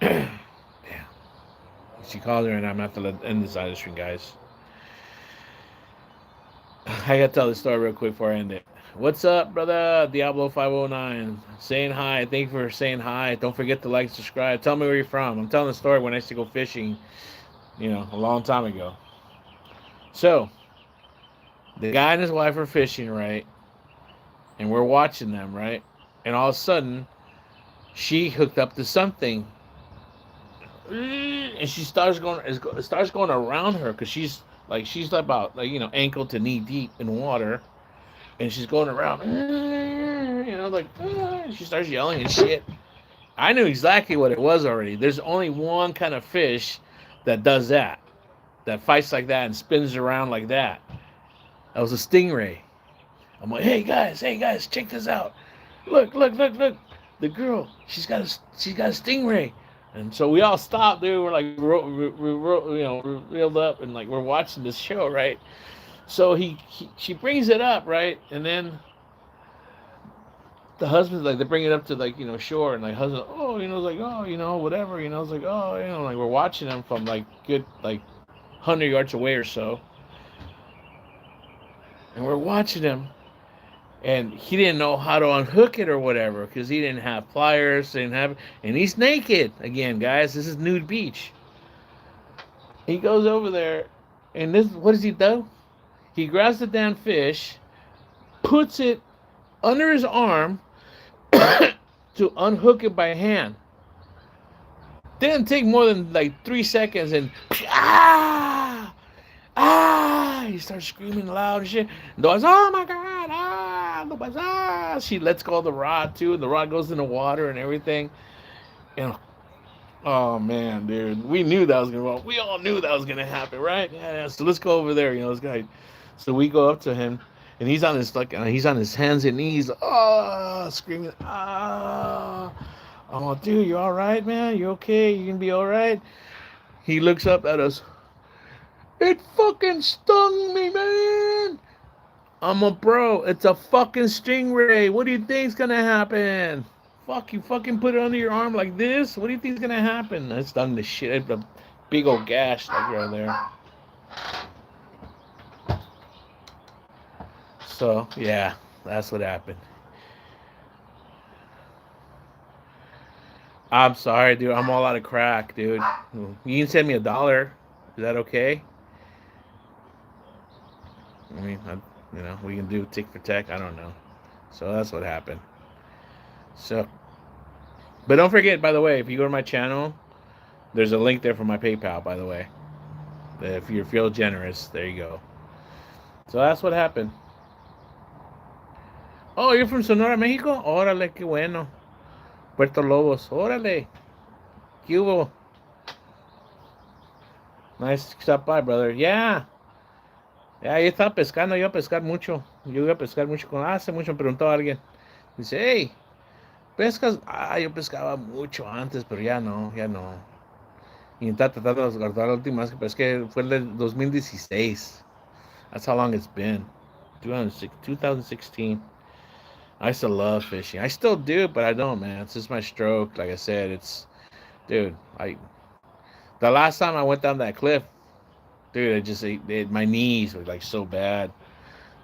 Damn. She called her, and I'm going to have to end this live stream, guys. I got to tell the story real quick before I end it. What's up, brother? Diablo509. Saying hi. Thank you for saying hi. Don't forget to like and subscribe. Tell me where you're from. I'm telling the story when I used to go fishing, a long time ago. So, the guy and his wife are fishing, right? And we're watching them, right? And all of a sudden, she hooked up to something. And she starts going around her because she's about ankle to knee deep in water. And she's going around, she starts yelling and shit. I knew exactly what it was already. There's only one kind of fish that does that fights like that and spins around like that. That was a stingray. I'm like, hey guys, check this out. Look. The girl, she's got a stingray. And so we all stopped, dude. We're like, reeled up, and like we're watching this show, right? So she brings it up, right? And then the husband's like, they bring it up to shore, and like husband, whatever, it's like, like we're watching them from like good 100 yards away or so, and we're watching him, and he didn't know how to unhook it or whatever because he didn't have pliers, and he's naked again, guys. This is nude beach. He goes over there, and what does he do? He grabs the damn fish, puts it under his arm to unhook it by hand. Didn't take more than 3 seconds, and ah, he starts screaming loud and shit. And Noah's, oh my god, ah, Noah's, ah. She lets go of the rod too, and the rod goes in the water and everything. And oh man, dude, we knew that was gonna. Well, we all knew that was gonna happen, right? Yeah, yeah. So let's go over there. This guy. So we go up to him, and he's on his hands and knees, screaming, ah. Oh, dude, you all right, man? You okay? You gonna be all right? He looks up at us. It fucking stung me, man. I'm a bro. It's a fucking stingray. What do you think's gonna happen? Fuck, you fucking put it under your arm like this? What do you think's gonna happen? That stung the shit. A big old gash like right there. So, yeah, that's what happened. I'm sorry, dude. I'm all out of crack, dude. You can send me $1. Is that okay? I mean, we can do tick for tech. I don't know. So that's what happened. So, but don't forget, by the way, if you go to my channel, there's a link there for my PayPal, by the way. If you feel generous, there you go. So that's what happened. Oh, you're from Sonora, Mexico? Órale, qué bueno. Puerto Lobos, órale. ¿Qué hubo? Nice to stop by, brother. Yeah. Ya, yo estaba pescando, yo a pescar mucho. Yo iba a pescar mucho. Hace mucho me preguntó a alguien. Dice, hey, ¿pescas? Ah, yo pescaba mucho antes, pero ya no, ya no. Y está tratando de guardar la última vez que pesqué fue el del 2016. That's how long it's been. 2016. I still love fishing. I still do, but I don't, man. It's just my stroke. Like I said, dude, the last time I went down that cliff, dude, my knees were like so bad.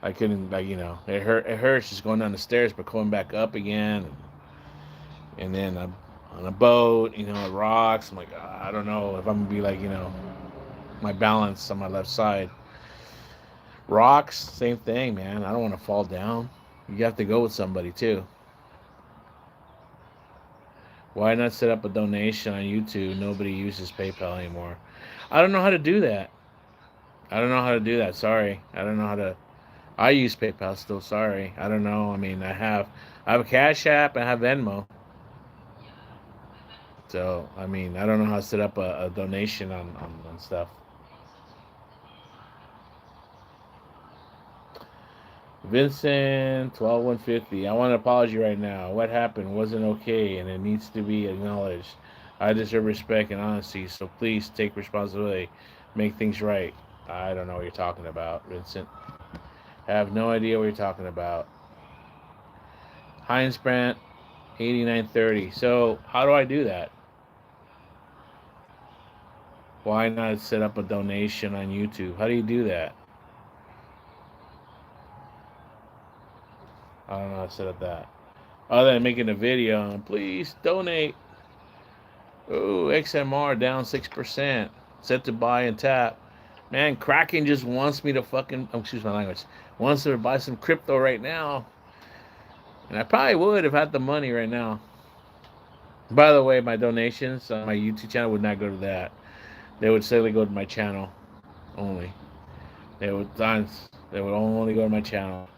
I couldn't, it hurts just going down the stairs, but going back up again. And then I'm on a boat, rocks. I'm like, I don't know if I'm gonna be like, my balance on my left side. Rocks, same thing, man. I don't want to fall down. You have to go with somebody too. Why not set up a donation on YouTube? Nobody uses PayPal anymore. I don't know how to do that. Sorry. I don't know how to. I use PayPal still. Sorry. I don't know. I mean, I have a Cash App. I have Venmo. So, I mean, I don't know how to set up a donation on stuff. Vincent, 12150. I want to apologize right now. What happened wasn't okay, and it needs to be acknowledged. I deserve respect and honesty, so please take responsibility. Make things right. I don't know what you're talking about, Vincent. I have no idea what you're talking about. Heinz Brandt, 8930. So, how do I do that? Why not set up a donation on YouTube? How do you do that? I don't know how to set up that. Other than making a video, please donate. Oh, XMR down 6%. Set to buy and tap. Man, Kraken just wants me to fucking, excuse my language, wants to buy some crypto right now. And I probably would if I had the money right now. By the way, my donations on my YouTube channel would not go to that. They would simply go to my channel only. They would only go to my channel.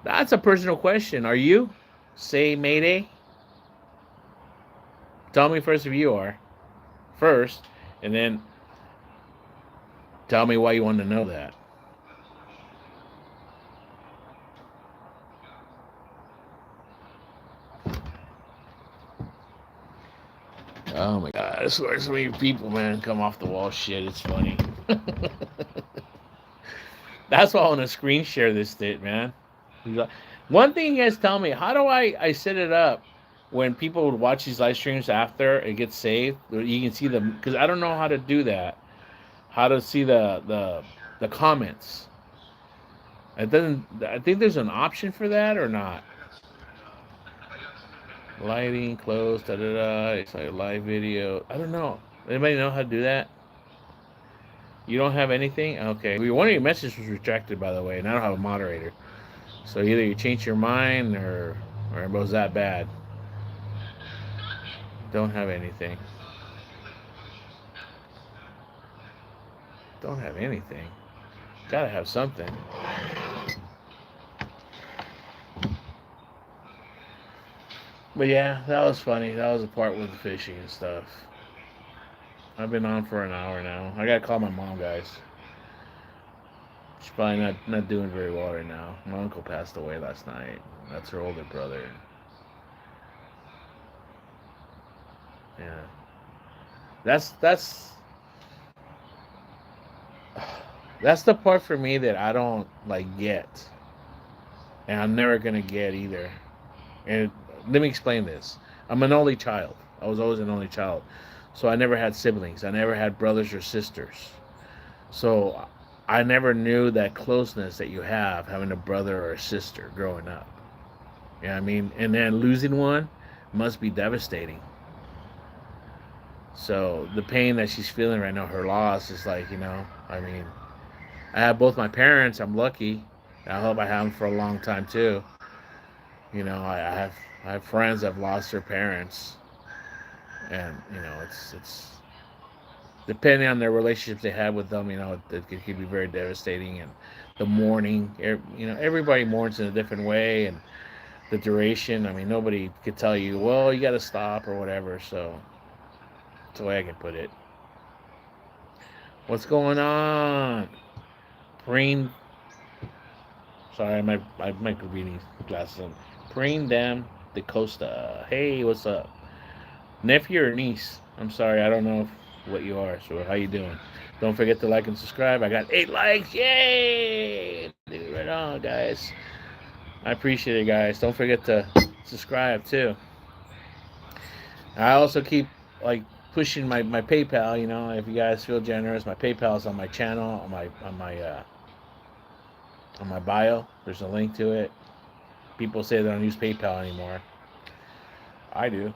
That's a personal question. Are you? Say Mayday. Tell me first if you are. First, and then tell me why you want to know that. Oh my god, I swear so many people, man, come off the wall shit. It's funny. That's why I want to screen share this shit, man. One thing you guys tell me, how do I set it up when people would watch these live streams after it gets saved? You can see them, because I don't know how to do that. How to see the comments. It doesn't. I think there's an option for that or not. Lighting closed. Da da da. It's like a live video. I don't know. Anybody know how to do that? You don't have anything? Okay. One of your messages was retracted, by the way, and I don't have a moderator. So either you change your mind or it was that bad. Don't have anything. Don't have anything. Gotta have something. But yeah, that was funny. That was the part with the fishing and stuff. I've been on for an hour now. I gotta call my mom, guys. She's probably not doing very well right now. My uncle passed away last night. That's her older brother. Yeah, that's that's the part for me that I don't like get, and I'm never gonna get either. And let me explain this. I'm an only child. I was always an only child, so I never had siblings. I never had brothers or sisters. So I never knew that closeness that you have having a brother or a sister growing up. Yeah, I mean, and then losing one must be devastating. So the pain that she's feeling right now, her loss, is like, I mean, I have both my parents. I'm lucky. I hope I have them for a long time too. I have friends that have lost their parents, and it's depending on their relationships they had with them. It could be very devastating. And the mourning, everybody mourns in a different way, and the duration. I mean, nobody could tell you, well, you got to stop or whatever. So that's the way I can put it. What's going on? Preen. Sorry, I might be reading glasses on. Preen Dam De Costa. Hey, what's up? Nephew or niece? I'm sorry, I don't know what you are. So how you doing? Don't forget to like and subscribe. I got 8 likes. Yay! Dude, right on, guys. I appreciate it, guys. Don't forget to subscribe too. I also keep like pushing my PayPal. If you guys feel generous, my PayPal is on my channel, on my bio. There's a link to it. People say they don't use PayPal anymore. I do.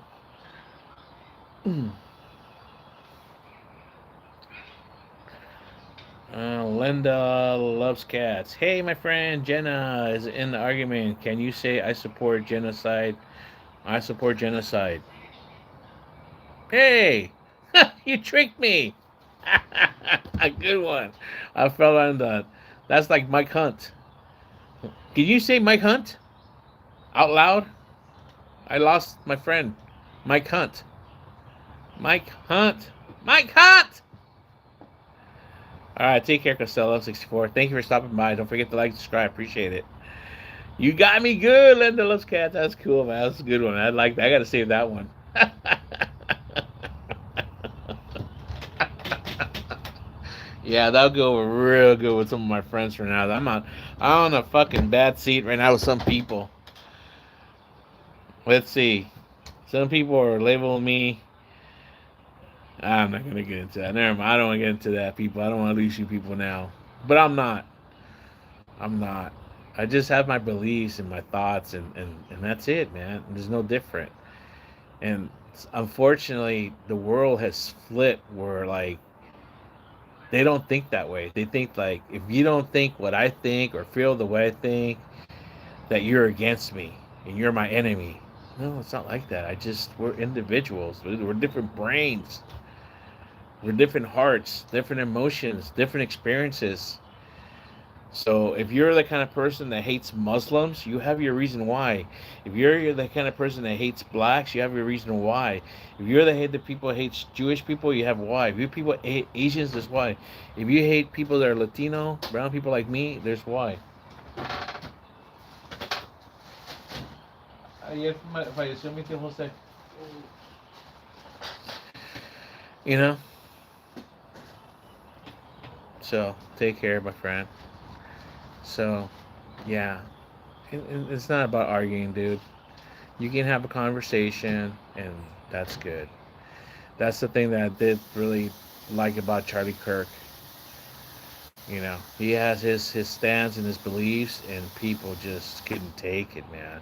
Linda loves cats. Hey, my friend Jenna is in the argument. Can you say I support genocide? I support genocide. Hey, you tricked me. A good one. I fell on that. That's like Mike Hunt. Can you say Mike Hunt out loud? I lost my friend, Mike Hunt. Mike Hunt. Mike Hunt. All right, take care, Costello64. Thank you for stopping by. Don't forget to like, subscribe. Appreciate it. You got me good, Linda loves cats. That's cool, man. That's a good one. I like that. I got to save that one. Yeah, that'll go real good with some of my friends for now. I'm on a fucking bad seat right now with some people. Let's see. Some people are labeling me. I'm not gonna get into that. Never mind. I don't want to get into that, people. I don't want to lose you people now. But I'm not. I'm not. I just have my beliefs and my thoughts, and that's it, man. There's no different. And unfortunately, the world has flipped where, like, they don't think that way. They think, like, if you don't think what I think or feel the way I think, that you're against me and you're my enemy. No, it's not like that. We're individuals. We're different brains. We're different hearts, different emotions, different experiences. So if you're the kind of person that hates Muslims, you have your reason why. If you're the kind of person that hates blacks, you have your reason why. If you're the people that hates Jewish people, you have why. If you people hate Asians, there's why. If you hate people that are Latino, brown people like me, there's why. You know. So take care, my friend. So, yeah, it's not about arguing, dude. You can have a conversation, and that's good. That's the thing that I did really like about Charlie Kirk. He has his stance and his beliefs, and people just couldn't take it, man.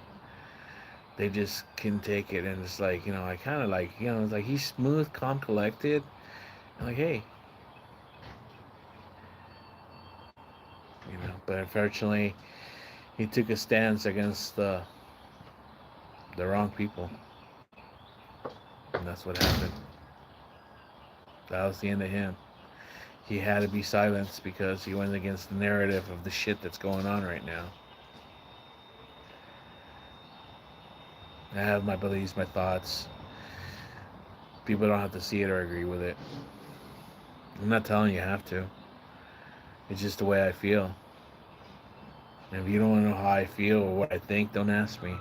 They just couldn't take it, and it's like, I kind of like, it's like he's smooth, calm, collected. I'm like, hey, but unfortunately, he took a stance against the wrong people, and that's what happened. That was the end of him. he had to be silenced because he went against the narrative of the shit that's going on right now. I have my beliefs, my thoughts. People don't have to see it or agree with it. I'm not telling you have to. It's just the way I feel. And if you don't want to know how I feel or what I think, don't ask me.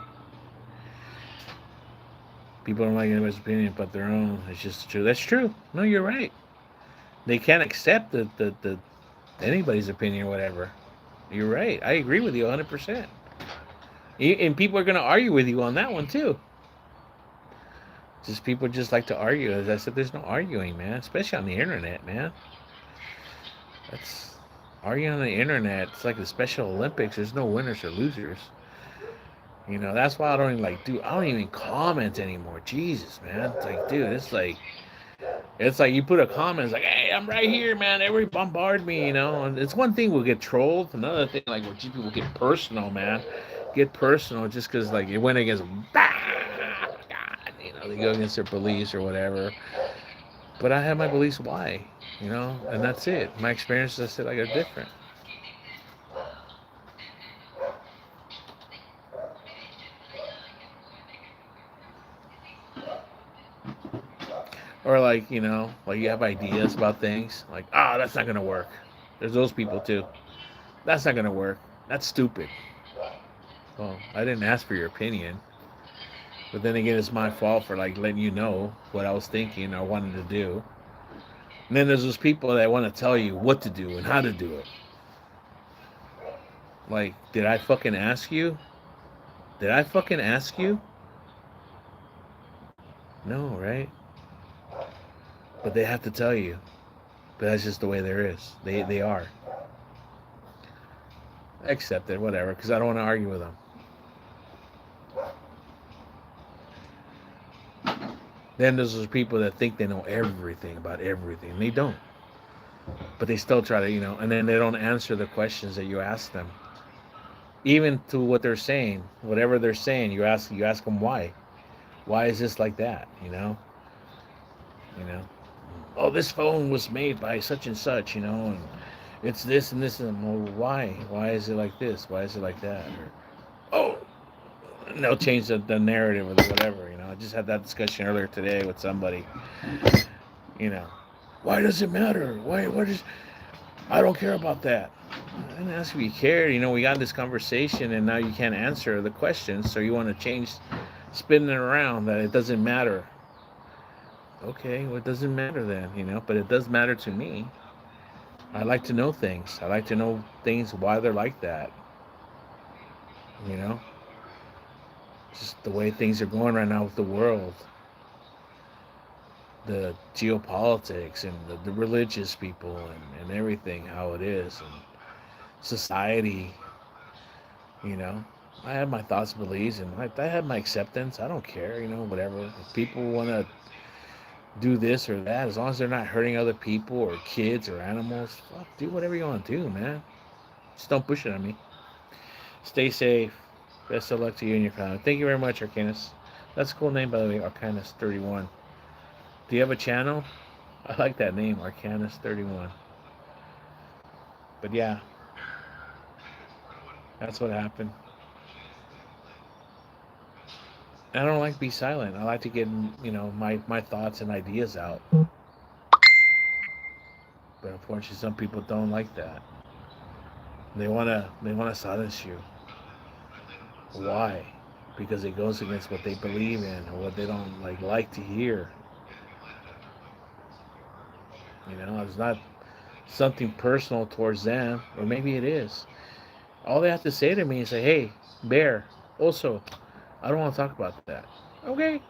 People don't like anybody's opinion but their own. It's just true. That's true. No, you're right. They can't accept the anybody's opinion or whatever. You're right. I agree with you 100%. And people are going to argue with you on that one too. Just people just like to argue. As I said, there's no arguing, man. Especially on the internet, man. That's arguing on the internet. It's like the Special Olympics. There's no winners or losers. You know, that's why I don't even I don't even comment anymore. Jesus, man. It's like, dude, it's like you put a comment, it's like, hey, I'm right here, man. Everybody bombard me, you know. And it's one thing we'll get trolled. Another thing, like, where people get personal, man. Get personal just because, like, it went against, you know, they go against their beliefs or whatever. But I have my beliefs why, you know, and that's it. My experiences, I said, like, are different. Or like, you know, like you have ideas about things, like, oh, that's not gonna work. There's those people too. That's not gonna work. That's stupid. Well, I didn't ask for your opinion, but then again, it's my fault for like letting you know what I was thinking or wanted to do. And then there's those people that want to tell you what to do and how to do it. Like, did I fucking ask you? Did I fucking ask you? No, right? But they have to tell you. But that's just the way there is. They are. I accept it, whatever, because I don't want to argue with them. Then there's those people that think they know everything about everything. They don't. But they still try to, you know, and then they don't answer the questions that you ask them. Even to what they're saying, whatever they're saying, you ask them why. Why is this like that, you know? You know? Oh, this phone was made by such and such, you know, and it's this and this and well, why? Why is it like this? Why is it like that? Or, oh, and they'll change the narrative or the whatever, you know. I just had that discussion earlier today with somebody, you know. Why does it matter? What is, I don't care about that. I didn't ask if you cared, you know, we got this conversation and now you can't answer the questions, so you want to change, spin it around that it doesn't matter. Okay, well, it doesn't matter then, you know, but it does matter to me. I like to know things. I like to know things, why they're like that. You know? Just the way things are going right now with the world. The geopolitics and the religious people and everything, how it is. And society, you know? I have my thoughts and beliefs and I have my acceptance. I don't care, you know, whatever. If people want to do this or that, as long as they're not hurting other people or kids or animals, fuck, do whatever you want to do, man. Just don't push it on me. Stay safe. Best of luck to you and your family. Thank you very much, Arcanus. That's a cool name, by the way, Arcanus31. Do you have a channel? I like that name, Arcanus31. But yeah, that's what happened. I don't like to be silent. I like to get, you know, my thoughts and ideas out. But unfortunately, some people don't like that. They wanna silence you. Why? Because it goes against what they believe in or what they don't like to hear. You know, it's not something personal towards them, or maybe it is. All they have to say to me is say, "Hey, Bear, also, I don't want to talk about that." Okay,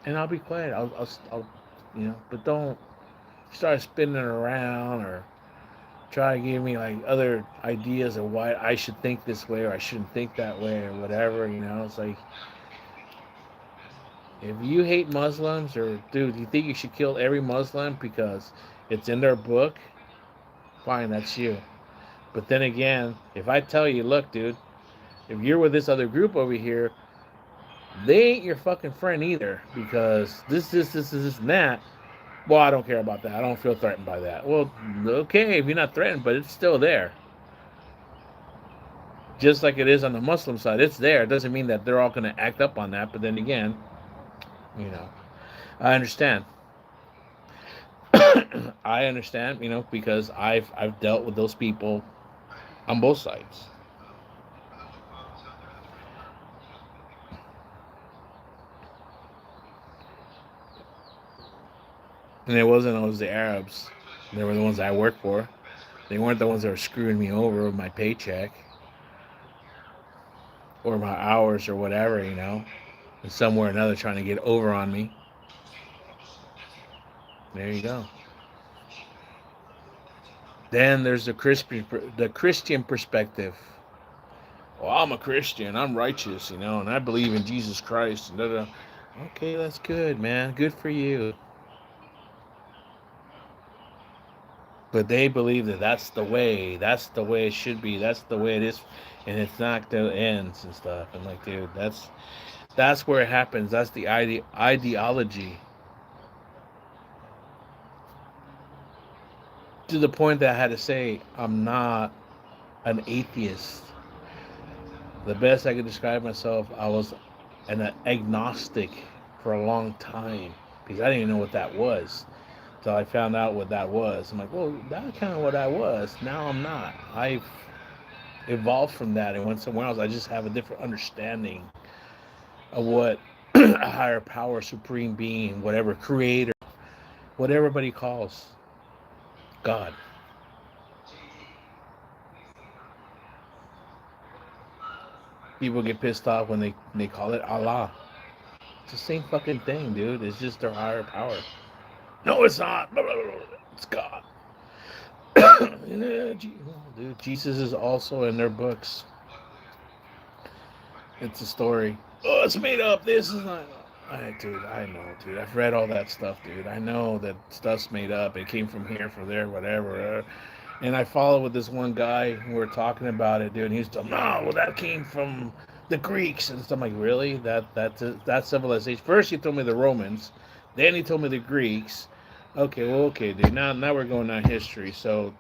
and I'll be quiet. I'll, you know, but don't start spinning around or try to give me like other ideas of why I should think this way or I shouldn't think that way or whatever. You know, it's like if you hate Muslims or dude, you think you should kill every Muslim because it's in their book, fine, that's you. But then again, if I tell you, look, dude, if you're with this other group over here, they ain't your fucking friend either because this, and that. Well, I don't care about that. I don't feel threatened by that. Well, okay, if you're not threatened, but it's still there. Just like it is on the Muslim side, it's there. It doesn't mean that they're all going to act up on that. But then again, you know, I understand. I understand, because I've dealt with those people on both sides. And it wasn't always the Arabs. They were the ones I worked for. They weren't the ones that were screwing me over with my paycheck or my hours or whatever, and somewhere or another trying to get over on me. There you go. Then there's the Christian perspective. Well, I'm a Christian. I'm righteous, and I believe in Jesus Christ. And da, da. Okay, that's good, man. Good for you. But they believe that that's the way. That's the way it should be. That's the way it is, and it's not the ends and stuff. And like, dude, that's where it happens. That's the ideology. To the point that I had to say, I'm not an atheist. The best I could describe myself, I was an agnostic for a long time because I didn't even know what that was. So I found out what that was. I'm like, well, that's kind of what I was. Now I'm not. I've evolved from that and went somewhere else. I just have a different understanding of what a higher power, supreme being, whatever, creator, what everybody calls God. People get pissed off when they call it Allah. It's the same fucking thing, dude. It's just their higher power. No, it's not. It's God. Dude, Jesus is also in their books. It's a story. Oh, it's made up. This is not. Dude, I know, dude. I've read all that stuff, dude. I know that stuff's made up. It came from here, from there, whatever. And I followed with this one guy, and we were talking about it, dude. And he was telling, no, well, that came from the Greeks. And so I'm like, really? That civilization? First, he told me the Romans. Then he told me the Greeks. Okay, dude. Now we're going on history. So,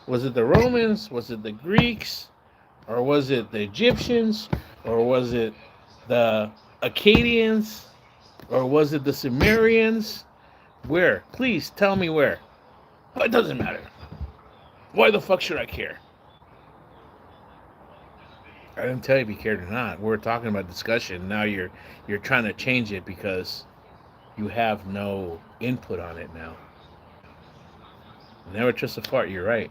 was it the Romans? Was it the Greeks? Or was it the Egyptians? Or was it the Akkadians? Or was it the Sumerians? Where? Please tell me where. Oh, it doesn't matter. Why the fuck should I care? I didn't tell you if you cared or not. We're talking about discussion. Now you're trying to change it because you have no input on it now. Never trust a fart. You're right.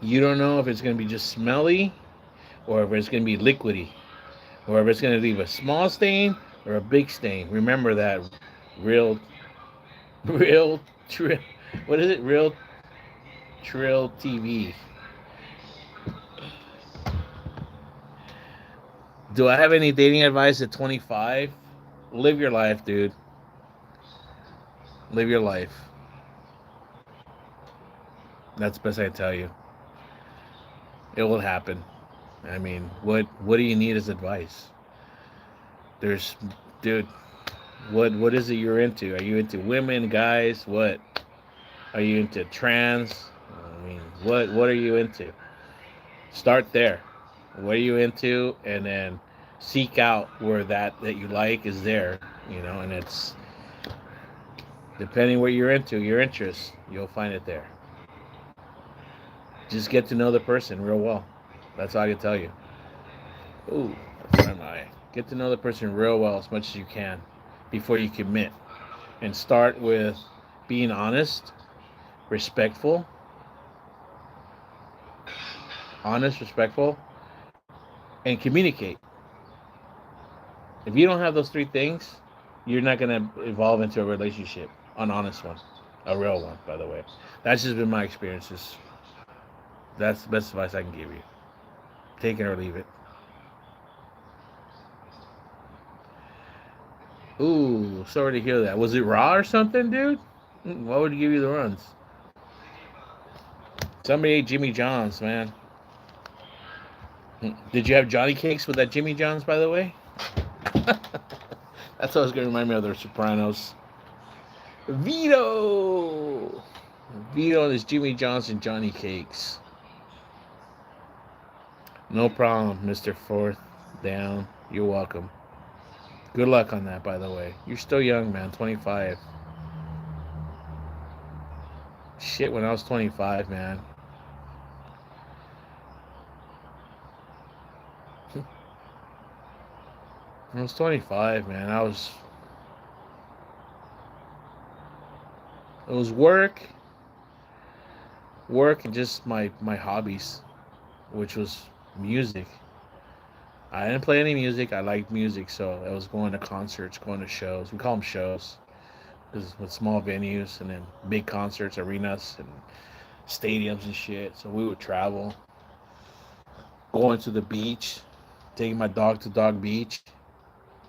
You don't know if it's going to be just smelly or if it's going to be liquidy or if it's going to leave a small stain or a big stain. Remember that real, what is it? Real Trill TV. Do I have any dating advice at 25? Live your life, dude. Live your life. That's the best I can tell you. It will happen. I mean, what do you need as advice? Dude, what is it you're into? Are you into women, guys? What? Are you into trans? I mean, what are you into? Start there. What are you into? And then seek out where that you like is there, and it's depending what you're into, your interests, you'll find it there. Just get to know the person real well. That's all I can tell you. Ooh, that's my eye. Get to know the person real well as much as you can before you commit. And start with being honest, respectful, and communicate. If you don't have those three things, you're not going to evolve into a relationship, an honest one, a real one, by the way. That's just been my experiences. That's the best advice I can give you. Take it or leave it. Ooh, sorry to hear that. Was it raw or something, dude? Why would he give you the runs? Somebody ate Jimmy John's, man. Did you have Johnny Cakes with that Jimmy John's, by the way? That's what I was going to remind me of the Sopranos. Vito. Vito and his Jimmy Johnson Johnny Cakes. No problem, Mr. Fourth Down. You're welcome. Good luck on that, by the way. You're still young, man. 25. Shit, when I was 25, man. I was 25, man. It was work, and just my hobbies, which was music. I didn't play any music. I liked music, so I was going to concerts, going to shows. We call them shows because with small venues and then big concerts, arenas and stadiums and shit. So we would travel, going to the beach, taking my dog to Dog Beach,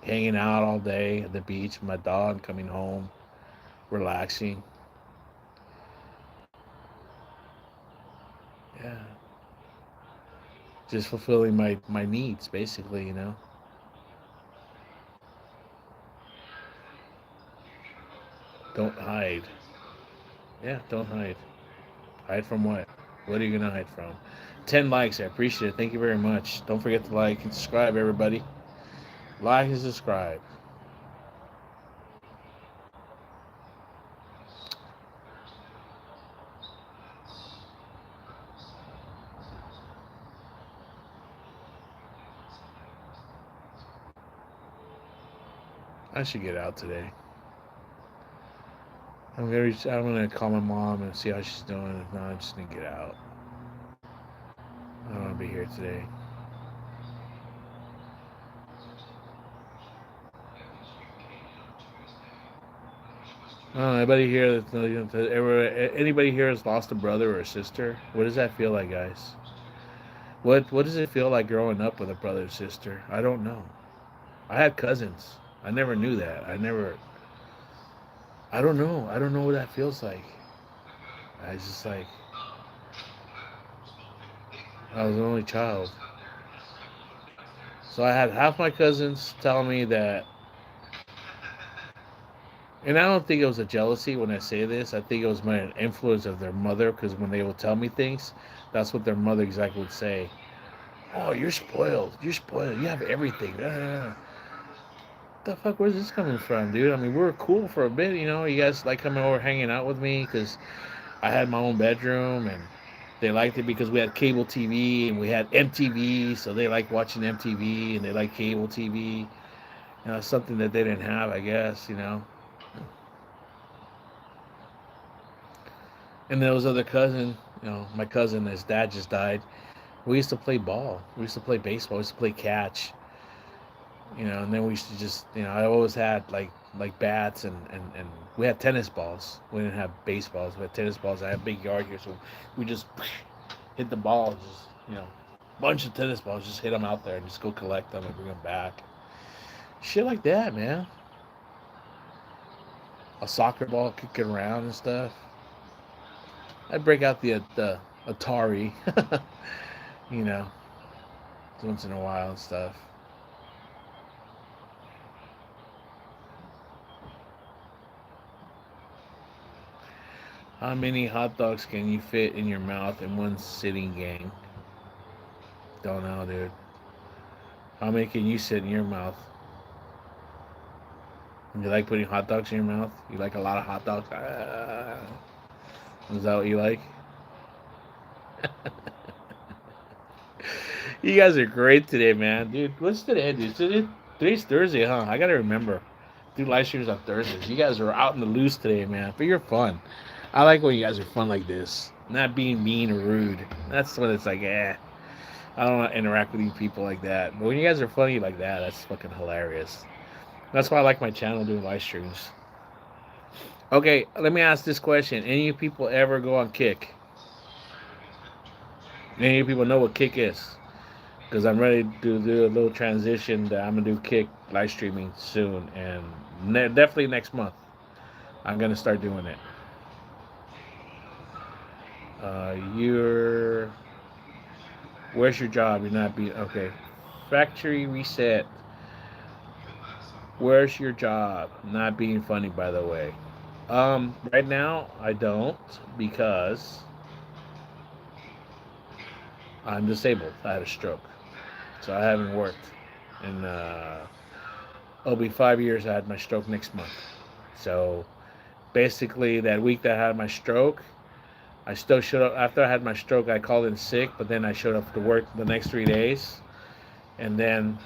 hanging out all day at the beach with my dog, coming home, relaxing. Yeah, just fulfilling my needs, basically. Don't hide. Yeah, don't hide. Hide from what? What are you gonna hide from? 10 likes, I appreciate it. Thank you very much. Don't forget to like and subscribe, everybody. Like and subscribe. I should get out today. I'm gonna call my mom and see how she's doing. If not, I'm just gonna get out. I don't wanna be here today. I don't know, anybody here has lost a brother or a sister? What does that feel like, guys? What does it feel like growing up with a brother or sister? I don't know. I had cousins. I never knew that. I don't know. I don't know what that feels like. I just like I was the only child. So I had half my cousins telling me that, and I don't think it was a jealousy when I say this. I think it was my influence of their mother, because when they would tell me things, that's what their mother exactly would say. Oh, you're spoiled. You're spoiled. You have everything. The fuck, where's this coming from, dude? I mean, we were cool for a bit, you know. You guys like coming over, hanging out with me, because I had my own bedroom, and they liked it because we had cable TV and we had MTV, so they liked watching MTV and they liked cable TV. Something that they didn't have, I guess. And there was other cousin, my cousin, his dad just died. We used to play ball. We used to play baseball. We used to play catch. And then we used to just, I always had like bats and we had tennis balls. We didn't have baseballs. We had tennis balls. I had a big yard here, so we just hit the ball, just bunch of tennis balls, just hit them out there and just go collect them and bring them back. Shit like that, man. A soccer ball kicking around and stuff. I'd break out the Atari, you know, once in a while and stuff. How many hot dogs can you fit in your mouth in one sitting, gang? Don't know, dude. How many can you sit in your mouth? You like putting hot dogs in your mouth? You like a lot of hot dogs? Is that what you like? You guys are great today, man. Dude, what's today, dude? Today's Thursday, huh? I gotta remember. Do live streams on Thursdays. You guys are out in the loose today, man. But you're fun. I like when you guys are fun like this. Not being mean or rude. That's when it's like, I don't want to interact with you people like that. But when you guys are funny like that, that's fucking hilarious. That's why I like my channel doing live streams. Okay, let me ask this question. Any of you people ever go on Kick? Any of you people know what Kick is? Because I'm ready to do a little transition that I'm going to do Kick live streaming soon. And definitely next month, I'm going to start doing it. Where's your job? You're not being, okay. Factory reset. Where's your job? Not being funny, by the way. Right now I don't because I'm disabled. I had a stroke, so I haven't worked. And it'll be 5 years. I had my stroke next month. So basically, that week that I had my stroke, I still showed up. After I had my stroke, I called in sick, but then I showed up to work the next 3 days. And then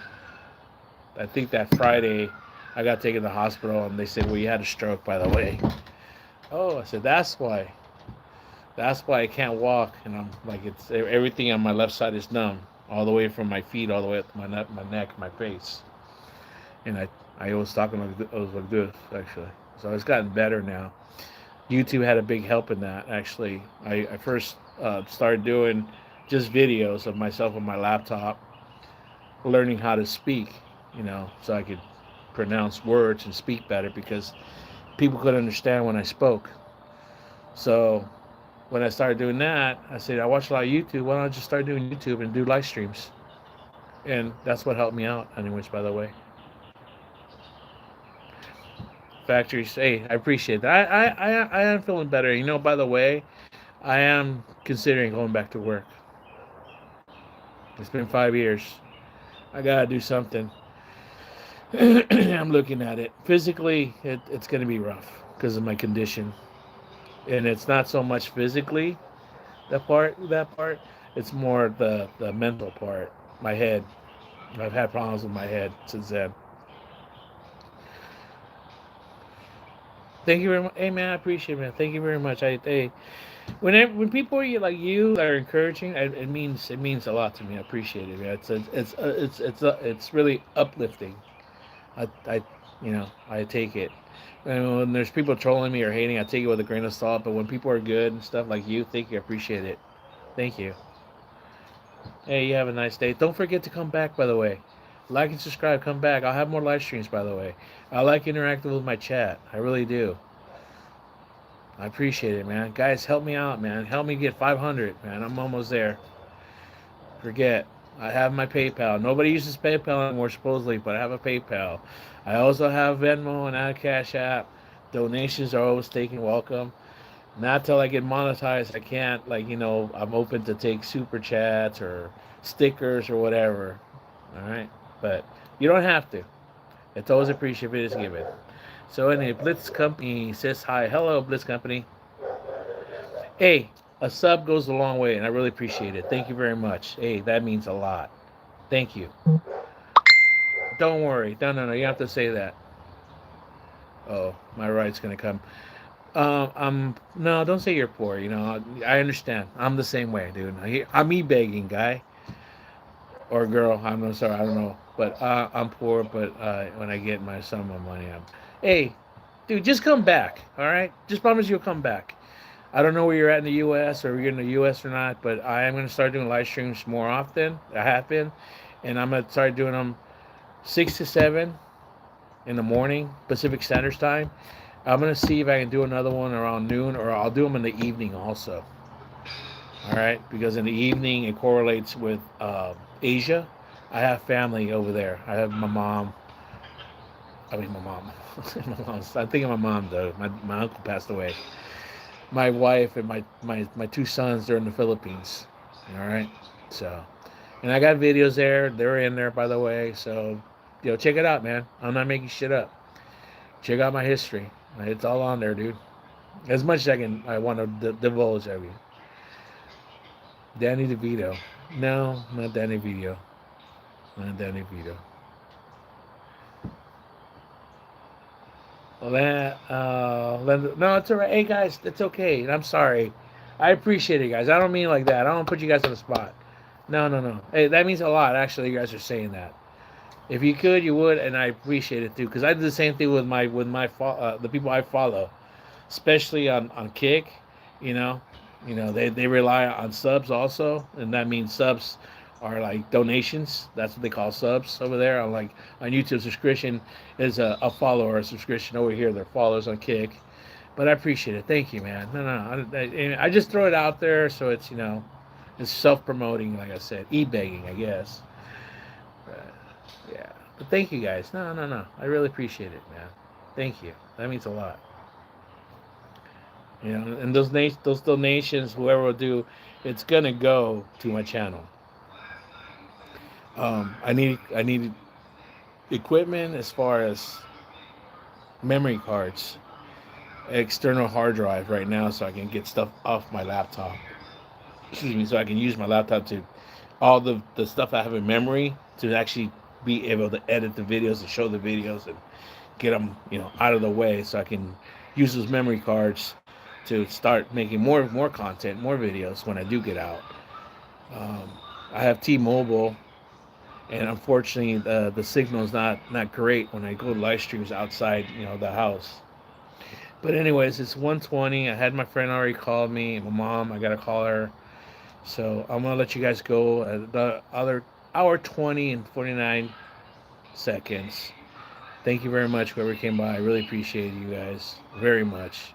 I think that Friday, I got taken to the hospital, and they said, "Well, you had a stroke, by the way." Oh, I said, "That's why. That's why I can't walk." And I'm like, it's everything on my left side is numb, all the way from my feet, all the way up to my neck, my face. And I was talking like I was like this actually. So it's gotten better now. YouTube had a big help in that. Actually, I first started doing just videos of myself on my laptop, learning how to speak. So I could pronounce words and speak better because people couldn't understand when I spoke. So when I started doing that, I said I watch a lot of YouTube. Why don't I just start doing YouTube and do live streams? And that's what helped me out, anyways. By the way, factories. Hey, I appreciate that. I am feeling better. By the way, I am considering going back to work. It's been 5 years. I gotta do something. I'm looking at it. Physically, it's gonna be rough because of my condition, and it's not so much physically that part. It's more the mental part. My head. I've had problems with my head since then. Thank you very much. Hey man, I appreciate it, man. Thank you very much. When people like you are encouraging, it means a lot to me. I appreciate it, man. It's really uplifting. I take it. And when there's people trolling me or hating, I take it with a grain of salt. But when people are good and stuff like you, thank you. I appreciate it. Thank you. Hey, you have a nice day. Don't forget to come back, by the way. Like and subscribe. Come back. I'll have more live streams, by the way. I like interacting with my chat. I really do. I appreciate it, man. Guys, help me out, man. Help me get 500, man. I'm almost there. Forget. I have my PayPal. Nobody uses PayPal anymore, supposedly, but I have a PayPal. I also have Venmo and I have Cash App. Donations are always taken welcome. Not till I get monetized, I can't, I'm open to take super chats or stickers or whatever. All right? But you don't have to. It's always appreciated if it is given. So, anyway, Blitz Company says hi. Hello, Blitz Company. Hey, a sub goes a long way, and I really appreciate it. Thank you very much. Hey, that means a lot. Thank you. Don't worry. No, no, no. You have to say that. Oh, my right's gonna come. No, don't say you're poor. I understand. I'm the same way, dude. I'm e-begging guy or girl. I'm no sorry. I don't know, but I'm poor. But when I get my some of my money, hey, dude, just come back. All right, just promise you'll come back. I don't know where you're at in the U.S. or you're in the U.S. or not, but I am going to start doing live streams more often. I have been, and I'm going to start doing them 6 to 7 in the morning Pacific Standard Time. I'm going to see if I can do another one around noon, or I'll do them in the evening also. All right, because in the evening it correlates with Asia. I have family over there. I have my mom. I mean, my mom. I'm thinking my mom though. My uncle passed away. My wife and my two sons, they're in the Philippines. All right, so, and I got videos there. They're in there, by the way. So, check it out, man. I'm not making shit up. Check out my history. It's all on there, dude. As much as I want to divulge of you. Danny DeVito. No, not Danny DeVito. Not Danny DeVito. Well, no, it's all right. Hey, guys, it's okay. And I'm sorry. I appreciate it, guys. I don't mean like that. I don't put you guys on the spot. No, no, no. Hey, that means a lot. Actually, you guys are saying that. If you could, you would, and I appreciate it too. Because I do the same thing with the people I follow, especially on Kick. You know, they rely on subs also, and that means subs are like donations. That's what they call subs over there. On YouTube, subscription is a follower. A subscription over here, they're followers on Kick. But I appreciate it. Thank you, man. No, no, I just throw it out there so it's self promoting, like I said, e-begging, I guess. But, yeah. But thank you guys. No, no, no. I really appreciate it, man. Thank you. That means a lot. You know, and those donations, whoever will do, it's gonna go to my channel. I need equipment as far as memory cards, external hard drive right now, so I can get stuff off my laptop. Excuse me, so I can use my laptop to all the stuff I have in memory to actually be able to edit the videos and show the videos and get them, out of the way, so I can use those memory cards to start making more content, more videos when I do get out. Um, I have T-Mobile, and unfortunately, the signal is not great when I go to live streams outside, the house. But anyways, it's 1:20. I had my friend already called me. My mom, I gotta call her. So I'm gonna let you guys go. The other hour 20 and 49 seconds. Thank you very much, whoever came by. I really appreciate you guys very much.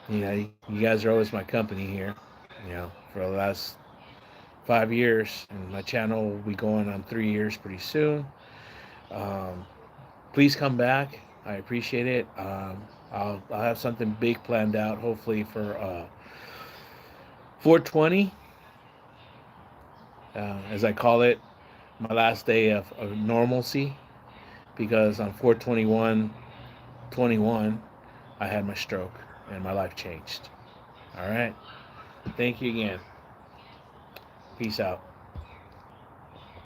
You guys are always my company here. For the last 5 years, and my channel will be going on 3 years pretty soon. Um, please come back. I appreciate it. I'll have something big planned out, hopefully for 420, as I call it, my last day of normalcy, because on 4/21/21, I had my stroke and my life changed. All right. Thank you again. Peace out.